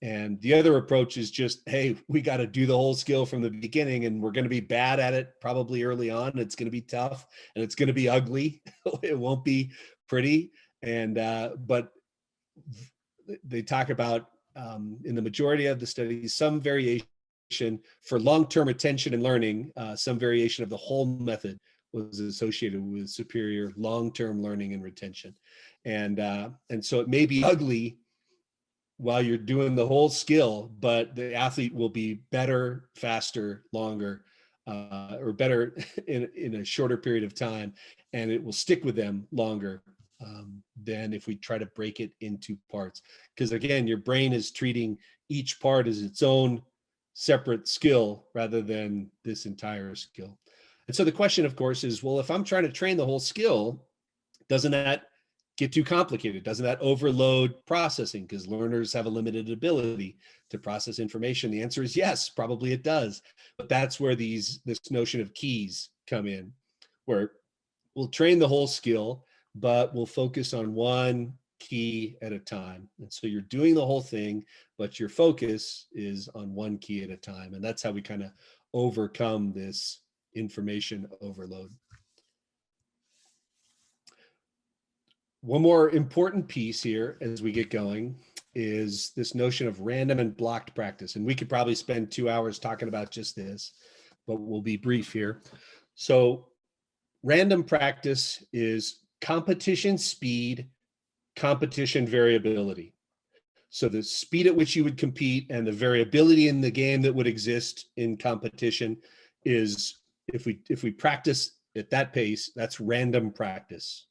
And the other approach is just, hey, we got to do the whole skill from the beginning, and we're going to be bad at it probably early on. It's going to be tough, and it's going to be ugly. It won't be pretty. And but they talk about in the majority of the studies, some variation for long-term attention and learning, some variation of the whole method was associated with superior long-term learning and retention. And so it may be ugly while you're doing the whole skill, but the athlete will be better, faster, longer, or better in a shorter period of time, and it will stick with them longer than if we try to break it into parts. Because again, your brain is treating each part as its own separate skill rather than this entire skill. And so the question, of course, is, well, if I'm trying to train the whole skill, doesn't that get too complicated? Doesn't that overload processing? Because learners have a limited ability to process information. The answer is yes, probably it does. But that's where this notion of keys come in, where we'll train the whole skill, but we'll focus on one key at a time. And so you're doing the whole thing, but your focus is on one key at a time. And that's how we kind of overcome this information overload. One more important piece here as we get going is this notion of random and blocked practice. And we could probably spend 2 hours talking about just this, but we'll be brief here. So random practice is competition speed, competition variability. So the speed at which you would compete and the variability in the game that would exist in competition is, if we practice at that pace, that's random practice.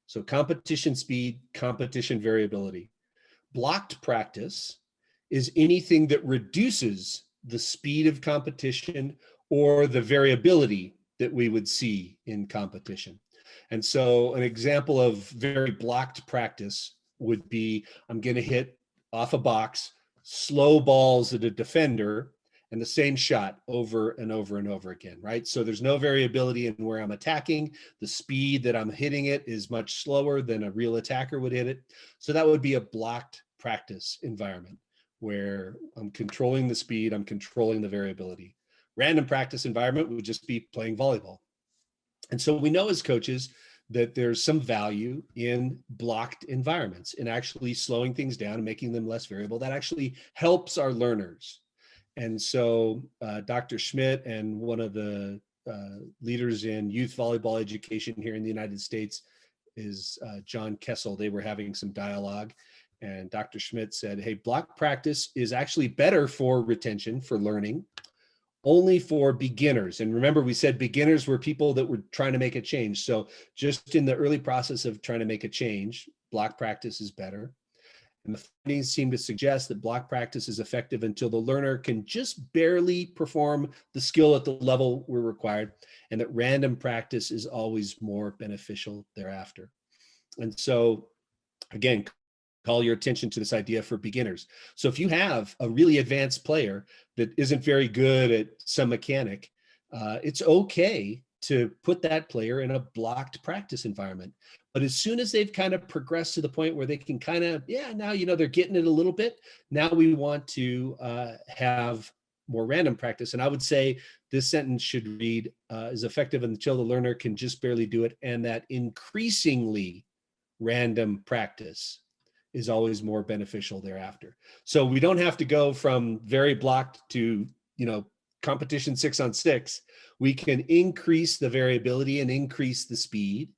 So competition speed, competition variability. Blocked practice is anything that reduces the speed of competition or the variability that we would see in competition. And so an example of very blocked practice would be, I'm going to hit off a box, slow balls at a defender, and the same shot over and over and over again, right? So there's no variability in where I'm attacking. The speed that I'm hitting it is much slower than a real attacker would hit it. So that would be a blocked practice environment where I'm controlling the speed, I'm controlling the variability. Random practice environment would just be playing volleyball. And so we know as coaches that there's some value in blocked environments, in actually slowing things down and making them less variable. That actually helps our learners. And so Dr. Schmidt and one of the leaders in youth volleyball education here in the United States is John Kessel. They were having some dialogue, and Dr. Schmidt said, hey, block practice is actually better for retention, for learning, only for beginners. And remember, we said beginners were people that were trying to make a change. So just in the early process of trying to make a change, block practice is better. And the findings seem to suggest that block practice is effective until the learner can just barely perform the skill at the level we're required, and that random practice is always more beneficial thereafter. And so, again, call your attention to this idea for beginners. So if you have a really advanced player that isn't very good at some mechanic, it's okay to put that player in a blocked practice environment. But as soon as they've kind of progressed to the point where they can kind of, now, they're getting it a little bit. Now we want to have more random practice. And I would say this sentence should read, is effective until the learner can just barely do it. And that increasingly random practice is always more beneficial thereafter. So we don't have to go from very blocked to, competition 6-on-6, we can increase the variability and increase the speed.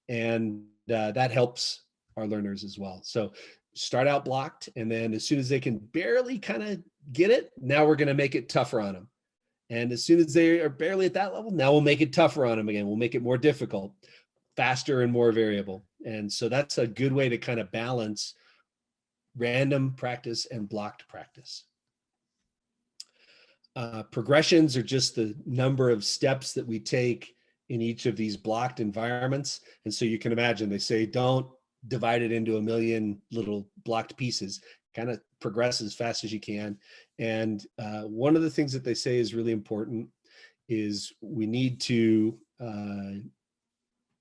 And that helps our learners as well. So start out blocked, and then as soon as they can barely kind of get it, now we're going to make it tougher on them. And as soon as they are barely at that level, now we'll make it tougher on them again. We'll make it more difficult, faster and more variable. And so that's a good way to kind of balance random practice and blocked practice. Progressions are just the number of steps that we take in each of these blocked environments. And so you can imagine they say, don't divide it into a million little blocked pieces, kind of progress as fast as you can. And one of the things that they say is really important is we need to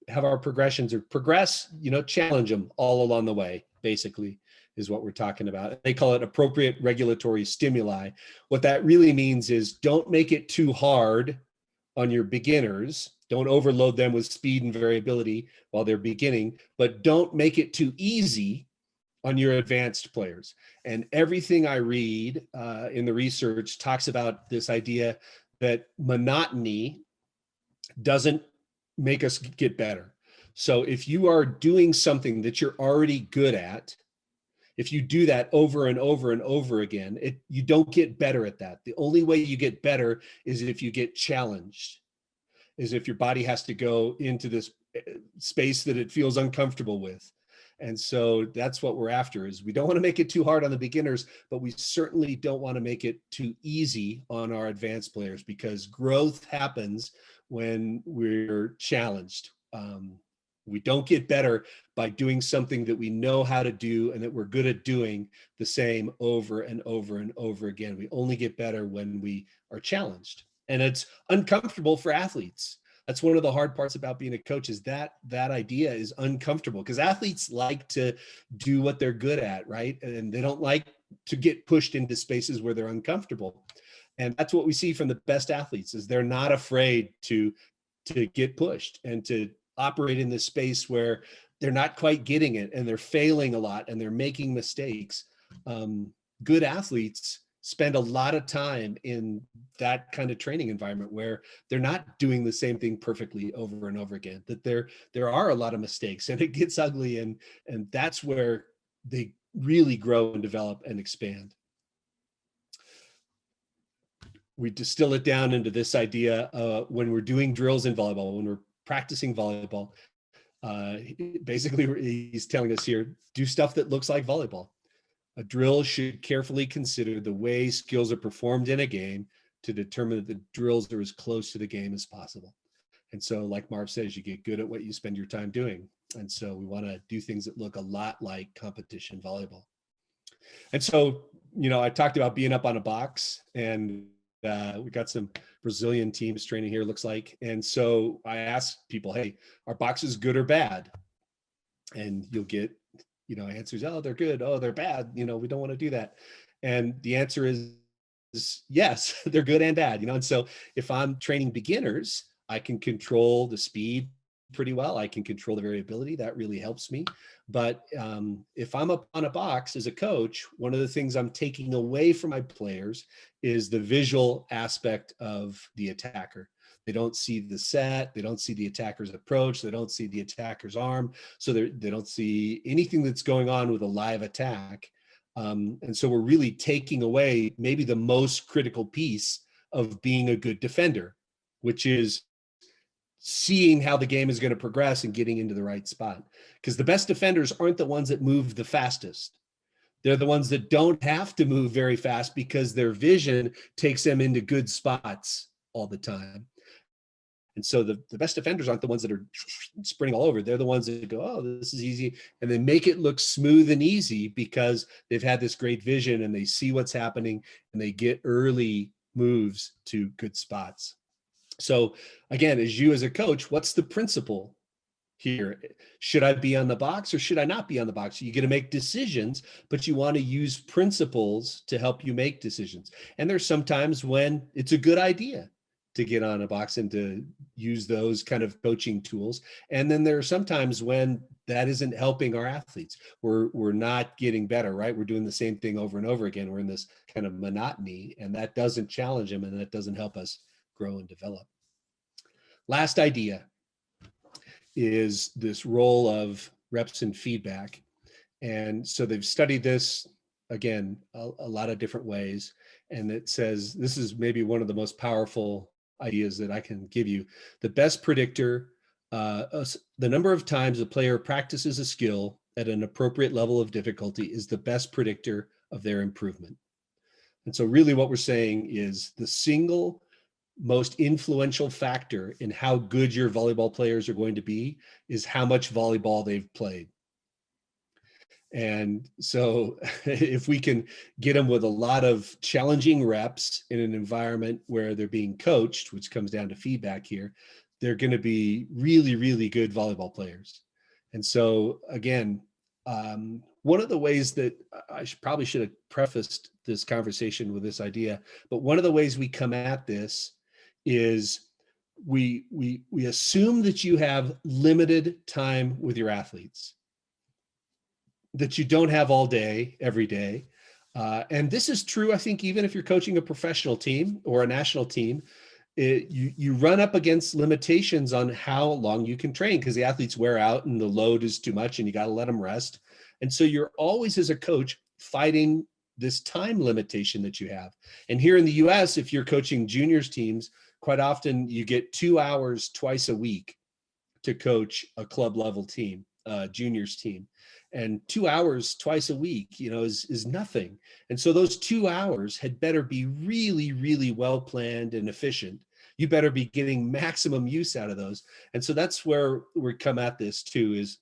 have our progressions or progress, challenge them all along the way, basically, is what we're talking about. They call it appropriate regulatory stimuli. What that really means is don't make it too hard on your beginners. Don't overload them with speed and variability while they're beginning, but don't make it too easy on your advanced players. And everything I read in the research talks about this idea that monotony doesn't make us get better. So if you are doing something that you're already good at, if you do that over and over and over again, you don't get better at that. The only way you get better is if you get challenged, is if your body has to go into this space that it feels uncomfortable with. And so that's what we're after, is we don't want to make it too hard on the beginners, but we certainly don't want to make it too easy on our advanced players, because growth happens when we're challenged. We don't get better by doing something that we know how to do and that we're good at doing the same over and over and over again. We only get better when we are challenged. And it's uncomfortable for athletes. That's one of the hard parts about being a coach, is that idea is uncomfortable, because athletes like to do what they're good at, right? And they don't like to get pushed into spaces where they're uncomfortable. And that's what we see from the best athletes, is they're not afraid to get pushed and to operate in this space where they're not quite getting it and they're failing a lot and they're making mistakes. Good athletes spend a lot of time in that kind of training environment where they're not doing the same thing perfectly over and over again, that there are a lot of mistakes and it gets ugly, and that's where they really grow and develop and expand. We distill it down into this idea when we're doing drills in volleyball, when we're practicing volleyball, basically he's telling us here, do stuff that looks like volleyball. A drill should carefully consider the way skills are performed in a game to determine that the drills are as close to the game as possible. And so, like Marv says, you get good at what you spend your time doing. And so we want to do things that look a lot like competition volleyball. And so, I talked about being up on a box, and we got some Brazilian teams training here, looks like. And so I asked people, hey, are boxes good or bad? And you'll get answers, oh, they're good, oh, they're bad, we don't want to do that. And the answer is yes, they're good and bad, and so if I'm training beginners, I can control the speed pretty well. I can control the variability. That really helps me. But if I'm up on a box as a coach, one of the things I'm taking away from my players is the visual aspect of the attacker. They don't see the set, they don't see the attacker's approach, they don't see the attacker's arm, so they don't see anything that's going on with a live attack. And so we're really taking away maybe the most critical piece of being a good defender, which is seeing how the game is going to progress and getting into the right spot. Because the best defenders aren't the ones that move the fastest. They're the ones that don't have to move very fast because their vision takes them into good spots all the time. And so the best defenders aren't the ones that are sprinting all over. They're the ones that go, oh, this is easy. And they make it look smooth and easy because they've had this great vision and they see what's happening and they get early moves to good spots. So again, as a coach, what's the principle here? Should I be on the box or should I not be on the box? You're going to make decisions, but you want to use principles to help you make decisions. And there's sometimes when it's a good idea to get on a box and to use those kind of coaching tools. And then there are sometimes when that isn't helping our athletes. We're not getting better, right? We're doing the same thing over and over again. We're in this kind of monotony, and that doesn't challenge them, and that doesn't help us grow and develop. Last idea is this role of reps and feedback. And so they've studied this, again, a lot of different ways. And it says, this is maybe one of the most powerful ideas that I can give you. The best predictor, the number of times a player practices a skill at an appropriate level of difficulty is the best predictor of their improvement. And so really what we're saying is the single most influential factor in how good your volleyball players are going to be is how much volleyball they've played. And so if we can get them with a lot of challenging reps in an environment where they're being coached, which comes down to feedback here, they're going to be really, really good volleyball players. And so again, one of the ways that I probably should have prefaced this conversation with this idea, but one of the ways we come at this is we assume that you have limited time with your athletes, that you don't have all day, every day. And this is true, I think, even if you're coaching a professional team or a national team, you run up against limitations on how long you can train because the athletes wear out and the load is too much and you got to let them rest. And so you're always, as a coach, fighting this time limitation that you have. And here in the US, if you're coaching juniors teams, quite often you get 2 hours twice a week to coach a club level team, juniors team. And 2 hours twice a week, is nothing. And so those 2 hours had better be really, really well planned and efficient. You better be getting maximum use out of those. And so that's where we come at this too, is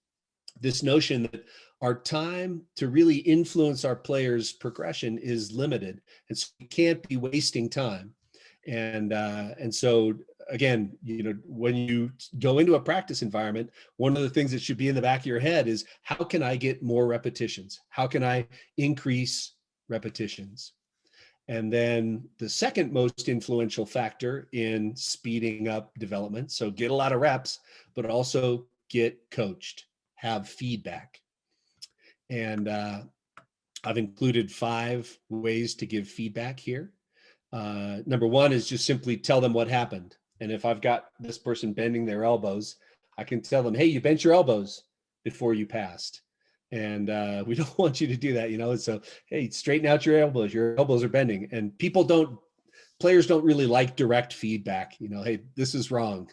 this notion that our time to really influence our players' progression is limited. And so we can't be wasting time. And so again, when you go into a practice environment, one of the things that should be in the back of your head is, how can I get more repetitions? How can I increase repetitions? And then the second most influential factor in speeding up development, so get a lot of reps, but also get coached, have feedback. And I've included 5 ways to give feedback here. Number 1 is just simply tell them what happened. And if I've got this person bending their elbows, I can tell them, hey, you bent your elbows before you passed. And we don't want you to do that, so, hey, straighten out your elbows are bending. And players don't really like direct feedback, hey, this is wrong,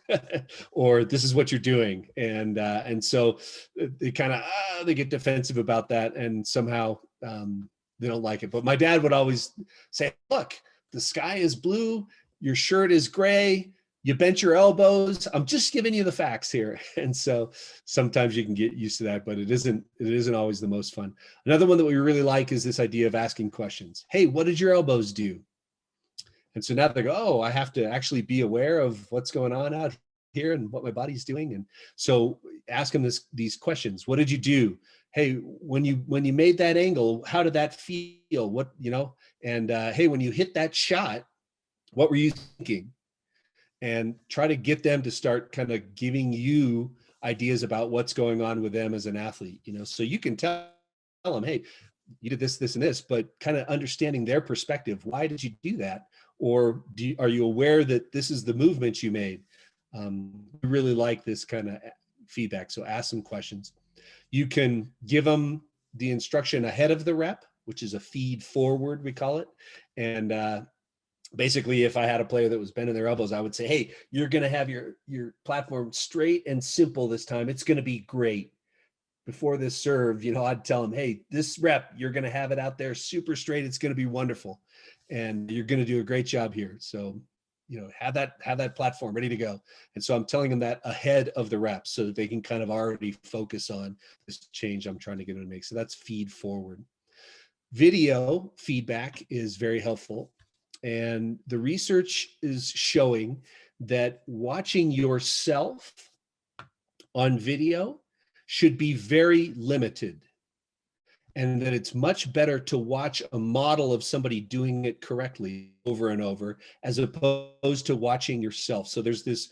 or this is what you're doing. And so they kind of, they get defensive about that. And somehow they don't like it. But my dad would always say, look, the sky is blue, your shirt is gray, you bent your elbows. I'm just giving you the facts here. And so sometimes you can get used to that, but it isn't always the most fun. Another one that we really like is this idea of asking questions. Hey, what did your elbows do? And so now they go, oh, I have to actually be aware of what's going on out here and what my body's doing. And so ask them these questions. What did you do? Hey, when you made that angle, how did that feel? What, and hey, when you hit that shot, what were you thinking? And try to get them to start kind of giving you ideas about what's going on with them as an athlete, so you can tell them, hey, you did this, this, and this, but kind of understanding their perspective. Why did you do that? Or are you aware that this is the movement you made? We really like this kind of feedback. So ask some questions. You can give them the instruction ahead of the rep, which is a feed forward, we call it. And basically, if I had a player that was bending their elbows, I would say, hey, you're going to have your platform straight and simple this time. It's going to be great. Before this serve, I'd tell them, hey, this rep, you're going to have it out there super straight. It's going to be wonderful. And you're going to do a great job here. So, have that platform ready to go. And so I'm telling them that ahead of the reps so that they can kind of already focus on this change I'm trying to get them to make. So that's feed forward. Video feedback is very helpful. And the research is showing that watching yourself on video should be very limited, and that it's much better to watch a model of somebody doing it correctly over and over as opposed to watching yourself. So there's this,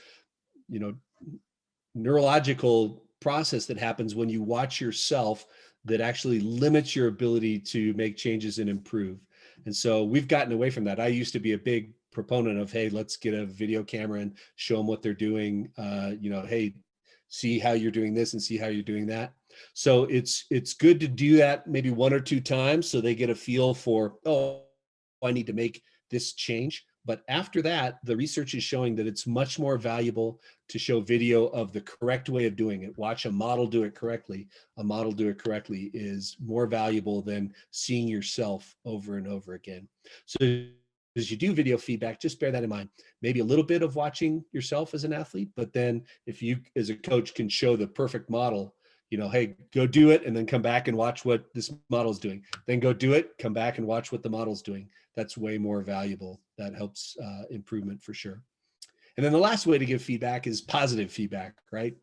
neurological process that happens when you watch yourself that actually limits your ability to make changes and improve. And so we've gotten away from that. I used to be a big proponent of, hey, let's get a video camera and show them what they're doing. Hey, see how you're doing this and see how you're doing that. So it's good to do that maybe 1 or 2 times so they get a feel for, oh, I need to make this change. But after that, the research is showing that it's much more valuable to show video of the correct way of doing it. Watch a model do it correctly. A model do it correctly is more valuable than seeing yourself over and over again. So as you do video feedback, just bear that in mind. Maybe a little bit of watching yourself as an athlete, but then if you as a coach can show the perfect model, hey, go do it and then come back and watch what this model's doing. Then go do it, come back and watch what the model's doing. That's way more valuable. That helps improvement for sure. And then the last way to give feedback is positive feedback, right?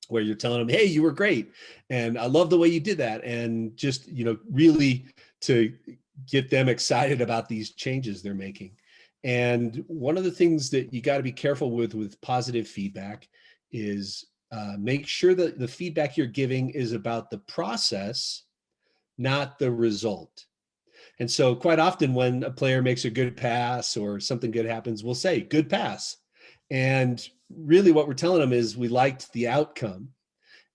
Where you're telling them, hey, you were great. And I love the way you did that. And just, really to get them excited about these changes they're making. And one of the things that you got to be careful with positive feedback is make sure that the feedback you're giving is about the process, not the result. And so quite often when a player makes a good pass or something good happens, we'll say, good pass. And really what we're telling them is we liked the outcome.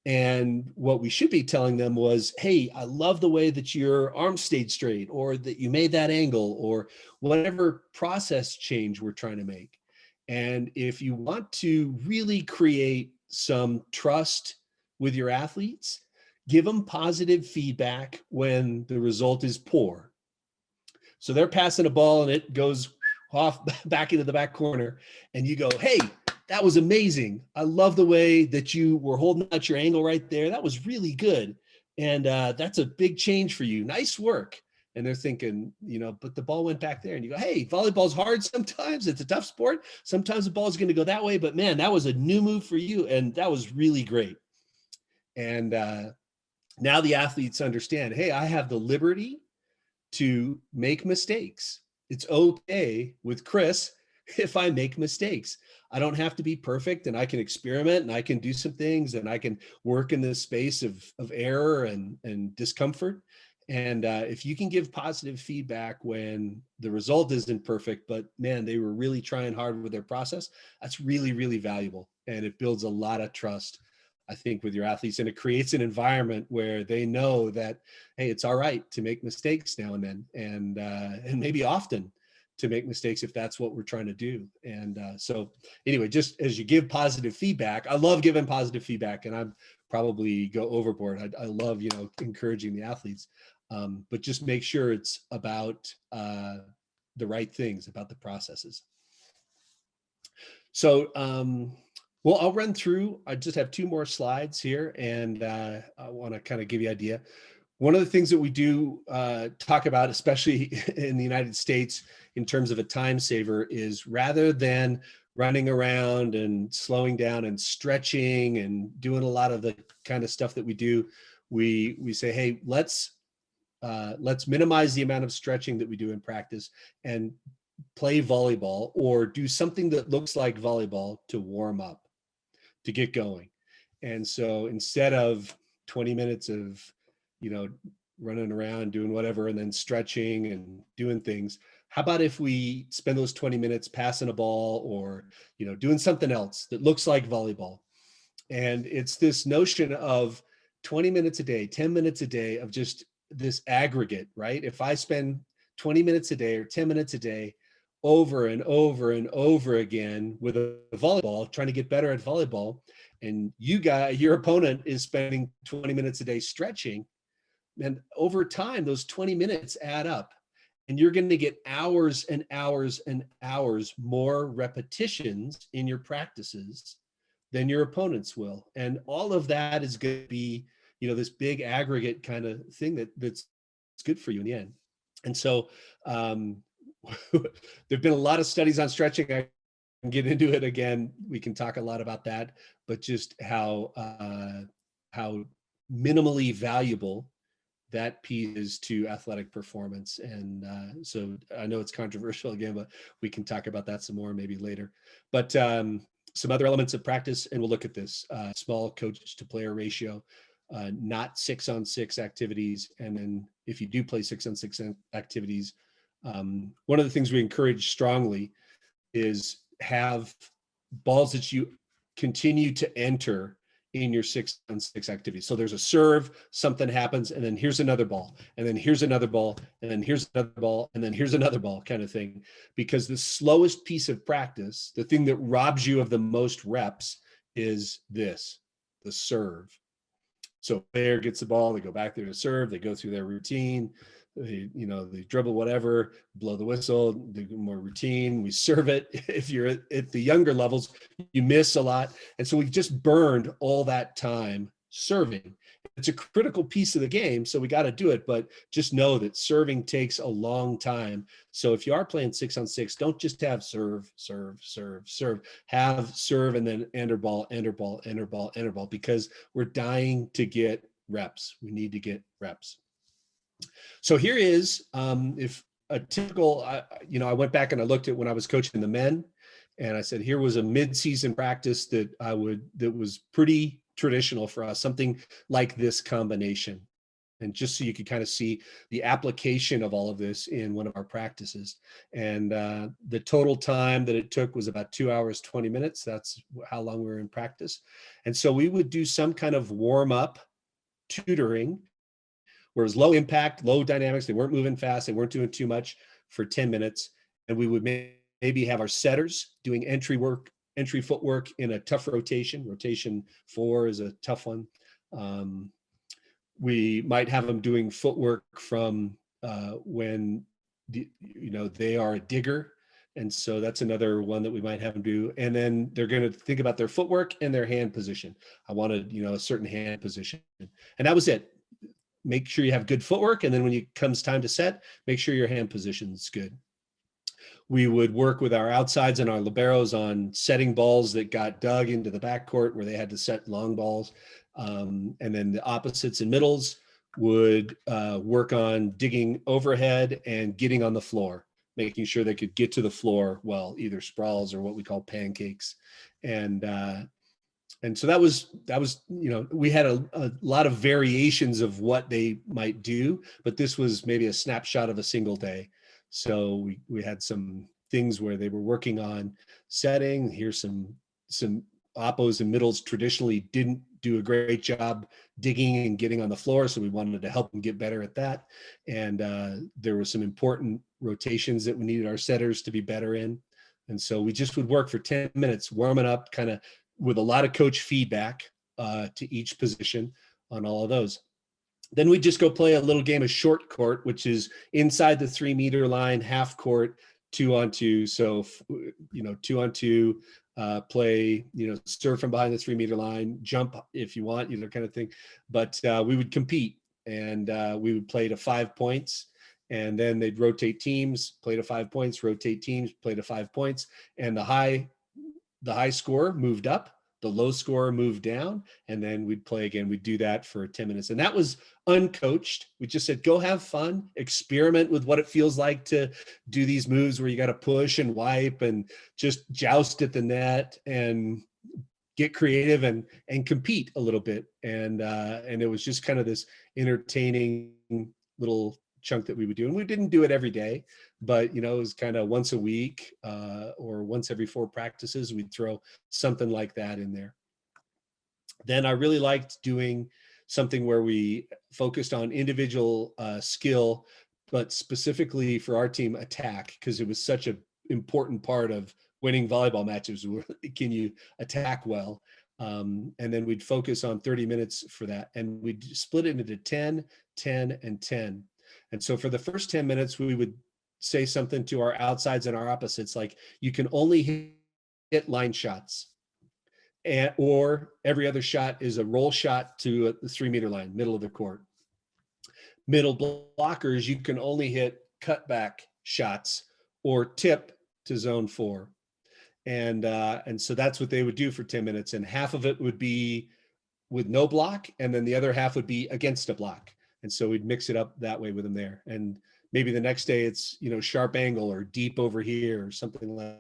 And what we should be telling them was, hey, I love the way that your arm stayed straight or that you made that angle or whatever process change we're trying to make. And if you want to really create some trust with your athletes, give them positive feedback when the result is poor. So they're passing a ball and it goes off back into the back corner and you go, hey, that was amazing. I love the way that you were holding out your angle right there. That was really good. And that's a big change for you. Nice work. And they're thinking, but the ball went back there. And you go, hey, volleyball's hard sometimes. It's a tough sport. Sometimes the ball's going to go that way. But man, that was a new move for you. And that was really great. And now the athletes understand, hey, I have the liberty to make mistakes. It's okay with Chris if I make mistakes. I don't have to be perfect and I can experiment and I can do some things and I can work in this space of error and discomfort. And if you can give positive feedback when the result isn't perfect, but man, they were really trying hard with their process, that's really, really valuable. And it builds a lot of trust, I think, with your athletes, and it creates an environment where they know that, hey, it's all right to make mistakes now and then, and maybe often to make mistakes if that's what we're trying to do. And so anyway, just as you give positive feedback, I love giving positive feedback, and I'm probably go overboard. I love, encouraging the athletes, but just make sure it's about the right things, about the processes. So, well, I'll run through. I just have 2 more slides here, and I want to kind of give you an idea. One of the things that we do talk about, especially in the United States, in terms of a time saver, is rather than running around and slowing down and stretching and doing a lot of the kind of stuff that we do, we say, hey, let's minimize the amount of stretching that we do in practice and play volleyball or do something that looks like volleyball to warm up, to get going. And so instead of 20 minutes of, running around doing whatever and then stretching and doing things, how about if we spend those 20 minutes passing a ball or, doing something else that looks like volleyball? And it's this notion of 20 minutes a day, 10 minutes a day of just this aggregate, right? If I spend 20 minutes a day or 10 minutes a day over and over and over again with a volleyball, trying to get better at volleyball, and your opponent is spending 20 minutes a day stretching, and over time, those 20 minutes add up, and you're going to get hours and hours and hours more repetitions in your practices than your opponents will. And all of that is going to be, this big aggregate kind of thing that's good for you in the end. And so there've been a lot of studies on stretching. I can get into it again. We can talk a lot about that, but just how minimally valuable that piece is to athletic performance. And so I know it's controversial again, but we can talk about that some more maybe later. But some other elements of practice, and we'll look at this small coach to player ratio, not 6-on-6 activities. And then if you do play 6-on-6 activities, one of the things we encourage strongly is have balls that you continue to enter in your 6-on-6 activity. So there's a serve, something happens, and then here's another ball, and then here's another ball, and then here's another ball, and then here's another ball, kind of thing. Because the slowest piece of practice, the thing that robs you of the most reps, is this, the serve. So player gets the ball, they go back there to serve, they go through their routine, they dribble whatever, blow the whistle, do more routine, we serve it. If you're at the younger levels, you miss a lot. And so we just burned all that time serving. It's a critical piece of the game, so we got to do it, but just know that serving takes a long time. So if you are playing 6-on-6, don't just have serve, serve, serve, serve. Have serve and then enter ball, enter ball, enter ball, enter ball, because we're dying to get reps. We need to get reps. So here is, if a typical, I went back and I looked at when I was coaching the men, and I said, here was a mid-season practice that was pretty traditional for us, something like this combination. And just so you could kind of see the application of all of this in one of our practices. And the total time that it took was about 2 hours, 20 minutes. That's how long we were in practice. And so we would do some kind of warm-up tutoring where it was low impact, low dynamics. They weren't moving fast. They weren't doing too much for 10 minutes. And we would maybe have our setters doing entry footwork in a tough rotation. Rotation 4 is a tough one. We might have them doing footwork from when they are a digger. And so that's another one that we might have them do. And then they're going to think about their footwork and their hand position. I wanted, a certain hand position. And that was it. Make sure you have good footwork. And then when it comes time to set, make sure your hand position's good. We would work with our outsides and our liberos on setting balls that got dug into the backcourt where they had to set long balls. And then the opposites and middles would work on digging overhead and getting on the floor, making sure they could get to the floor well, either sprawls or what we call pancakes. And so that was, we had a lot of variations of what they might do, but this was maybe a snapshot of a single day. So we had some things where they were working on setting. Here's some oppos and middles traditionally didn't do a great job digging and getting on the floor. So we wanted to help them get better at that. And there were some important rotations that we needed our setters to be better in. And so we just would work for 10 minutes, warming up kind of with a lot of coach feedback to each position on all of those. Then we just go play a little game of short court, which is inside the 3-meter line, half court, 2-on-2. So, 2-on-2, play, serve from behind the 3-meter line, jump if you want, kind of thing. But we would compete, and we would play to 5 points. And then they'd rotate teams, play to 5 points, rotate teams, play to 5 points. And the high score moved up, the low score moved down, and then we'd play again. We'd do that for 10 minutes. And that was uncoached. We just said, go have fun, experiment with what it feels like to do these moves where you got to push and wipe and just joust at the net and get creative and compete a little bit. And it was just kind of this entertaining little chunk that we would do. And we didn't do it every day, but it was kind of once a week or once every 4 practices, we'd throw something like that in there. Then I really liked doing something where we focused on individual skill, but specifically for our team, attack, because it was such an important part of winning volleyball matches. Can you attack well? And then we'd focus on 30 minutes for that. And we'd split it into 10, 10, and 10. And so for the first 10 minutes, we would say something to our outsides and our opposites, like you can only hit line shots, or every other shot is a roll shot to the 3-meter line, middle of the court. Middle blockers, you can only hit cutback shots or tip to zone 4. And so that's what they would do for 10 minutes. And half of it would be with no block, and then the other half would be against a block. And so we'd mix it up that way with them there. And maybe the next day it's, sharp angle or deep over here or something like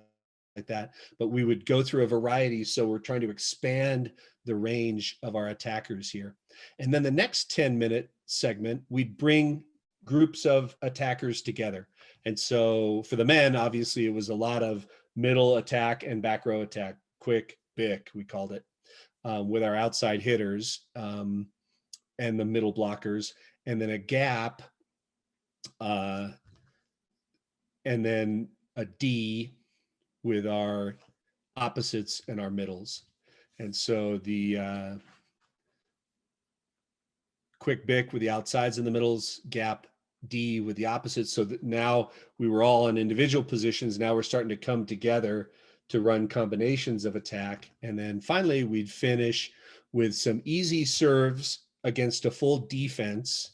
like that. But we would go through a variety. So we're trying to expand the range of our attackers here. And then the next 10-minute segment, we'd bring groups of attackers together. And so for the men, obviously, it was a lot of middle attack and back row attack, quick, bick, we called it, with our outside hitters and the middle blockers, and then a gap, and then a D with our opposites and our middles. And so the quick bick with the outsides and the middles, gap D with the opposites. So that now we were all in individual positions. Now we're starting to come together to run combinations of attack. And then finally, we'd finish with some easy serves against a full defense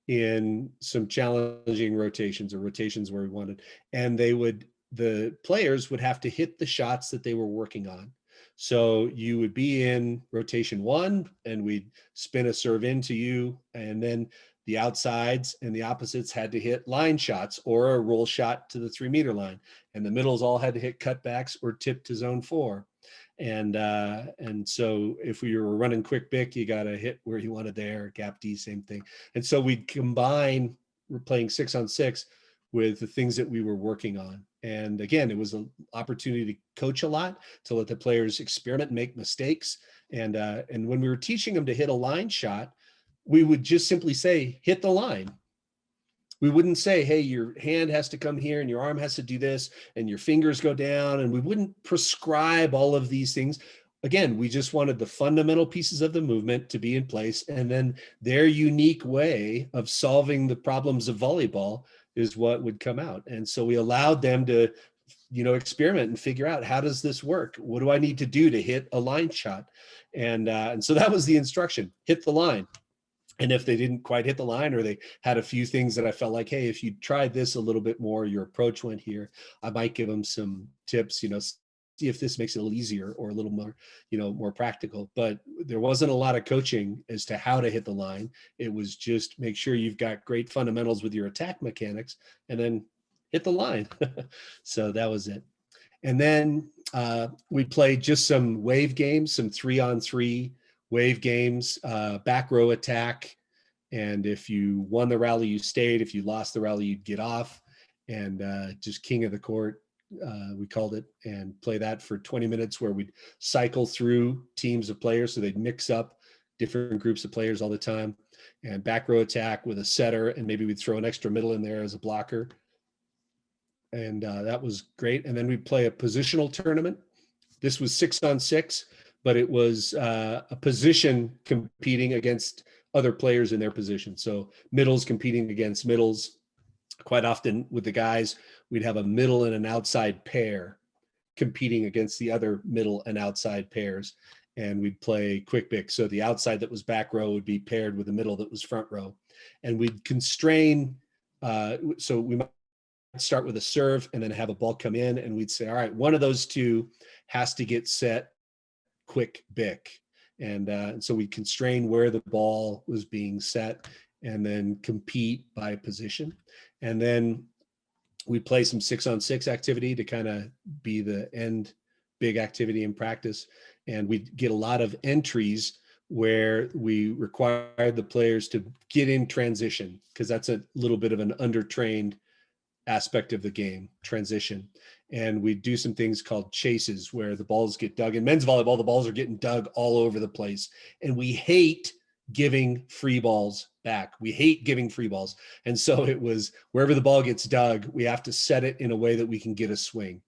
in some challenging rotations, or rotations where we wanted. And the players would have to hit the shots that they were working on. So you would be in rotation 1 and we'd spin a serve into you, and then the outsides and the opposites had to hit line shots or a roll shot to the 3-meter line, and the middles all had to hit cutbacks or tip to zone 4. And so if we were running quick bick, you got to hit where you wanted there. Gap D, same thing. And so we'd combine, we're playing 6-on-6 with the things that we were working on. And again, it was an opportunity to coach a lot, to let the players experiment and make mistakes. And when we were teaching them to hit a line shot, we would just simply say, hit the line. We wouldn't say, hey, your hand has to come here and your arm has to do this and your fingers go down. And we wouldn't prescribe all of these things. Again, we just wanted the fundamental pieces of the movement to be in place. And then their unique way of solving the problems of volleyball is what would come out. And so we allowed them to, experiment and figure out, how does this work? What do I need to do to hit a line shot? And so that was the instruction: hit the line. And if they didn't quite hit the line, or they had a few things that I felt like, hey, if you tried this a little bit more, your approach went here, I might give them some tips, see if this makes it a little easier or a little more, more practical. But there wasn't a lot of coaching as to how to hit the line. It was just make sure you've got great fundamentals with your attack mechanics and then hit the line. So that was it. And then we played just some wave games, some 3-on-3 wave games, back row attack. And if you won the rally, you stayed. If you lost the rally, you'd get off. And just king of the court, we called it, and play that for 20 minutes, where we'd cycle through teams of players. So they'd mix up different groups of players all the time. And back row attack with a setter, and maybe we'd throw an extra middle in there as a blocker. And that was great. And then we'd play a positional tournament. This was 6-on-6. But it was a position competing against other players in their position. So middles competing against middles. Quite often with the guys, we'd have a middle and an outside pair competing against the other middle and outside pairs. And we'd play quick bick. So the outside that was back row would be paired with the middle that was front row. And we'd constrain, so we might start with a serve and then have a ball come in, and we'd say, all right, one of those two has to get set quick bick. And so we constrain where the ball was being set and then compete by position. And then we play some 6-on-6 activity to kind of be the end big activity in practice. And we get a lot of entries where we require the players to get in transition, because that's a little bit of an undertrained aspect of the game, transition. And we do some things called chases, where the balls get dug. In men's volleyball, the balls are getting dug all over the place. And we hate giving free balls back. We hate giving free balls. And so it was, wherever the ball gets dug, we have to set it in a way that we can get a swing.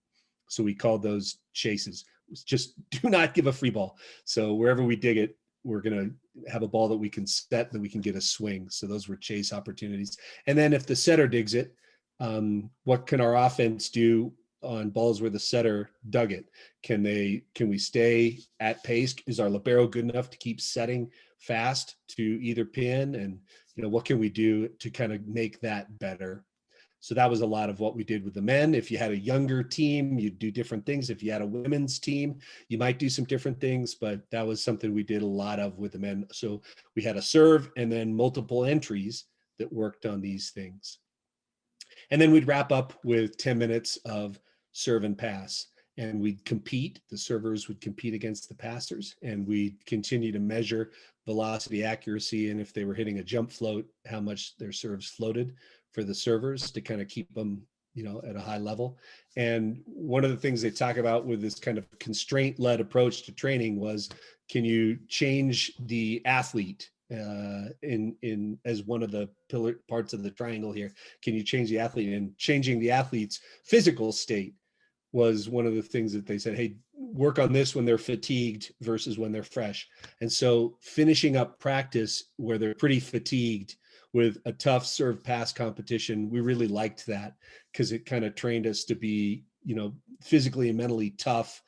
So we called those chases. Just do not give a free ball. So wherever we dig it, we're going to have a ball that we can set, that we can get a swing. So those were chase opportunities. And then if the setter digs it, what can our offense do on balls where the setter dug it? Can we stay at pace? Is our libero good enough to keep setting fast to either pin? And what can we do to kind of make that better? So that was a lot of what we did with the men. If you had a younger team, you'd do different things. If you had a women's team, you might do some different things, but that was something we did a lot of with the men. So we had a serve and then multiple entries that worked on these things. And then we'd wrap up with 10 minutes of serve and pass. and we'd compete. The servers would compete against the passers, and we'd continue to measure velocity, accuracy, and if they were hitting a jump float, how much their serves floated for the servers to kind of keep them, at a high level. And one of the things they talk about with this kind of constraint-led approach to training was, can you change the athlete in as one of the pillar parts of the triangle here? Can you change the athlete? And changing the athlete's physical state was one of the things that they said, hey, work on this when they're fatigued versus when they're fresh. And so finishing up practice where they're pretty fatigued with a tough serve pass competition, we really liked that, because it kind of trained us to be, physically and mentally tough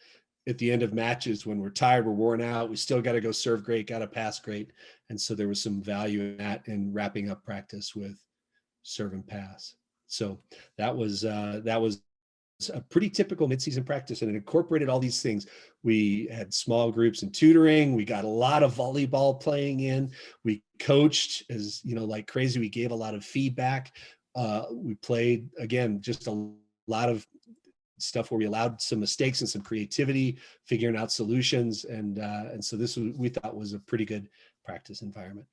at the end of matches when we're tired, we're worn out, we still got to go serve great, got to pass great. And so there was some value in that, and wrapping up practice with serve and pass. So that was a pretty typical midseason practice, and it incorporated all these things. We had small groups and tutoring. We got a lot of volleyball playing in. We coached as, like crazy. We gave a lot of feedback. We played, again, just a lot of stuff where we allowed some mistakes and some creativity, figuring out solutions. And so this we thought was a pretty good practice environment.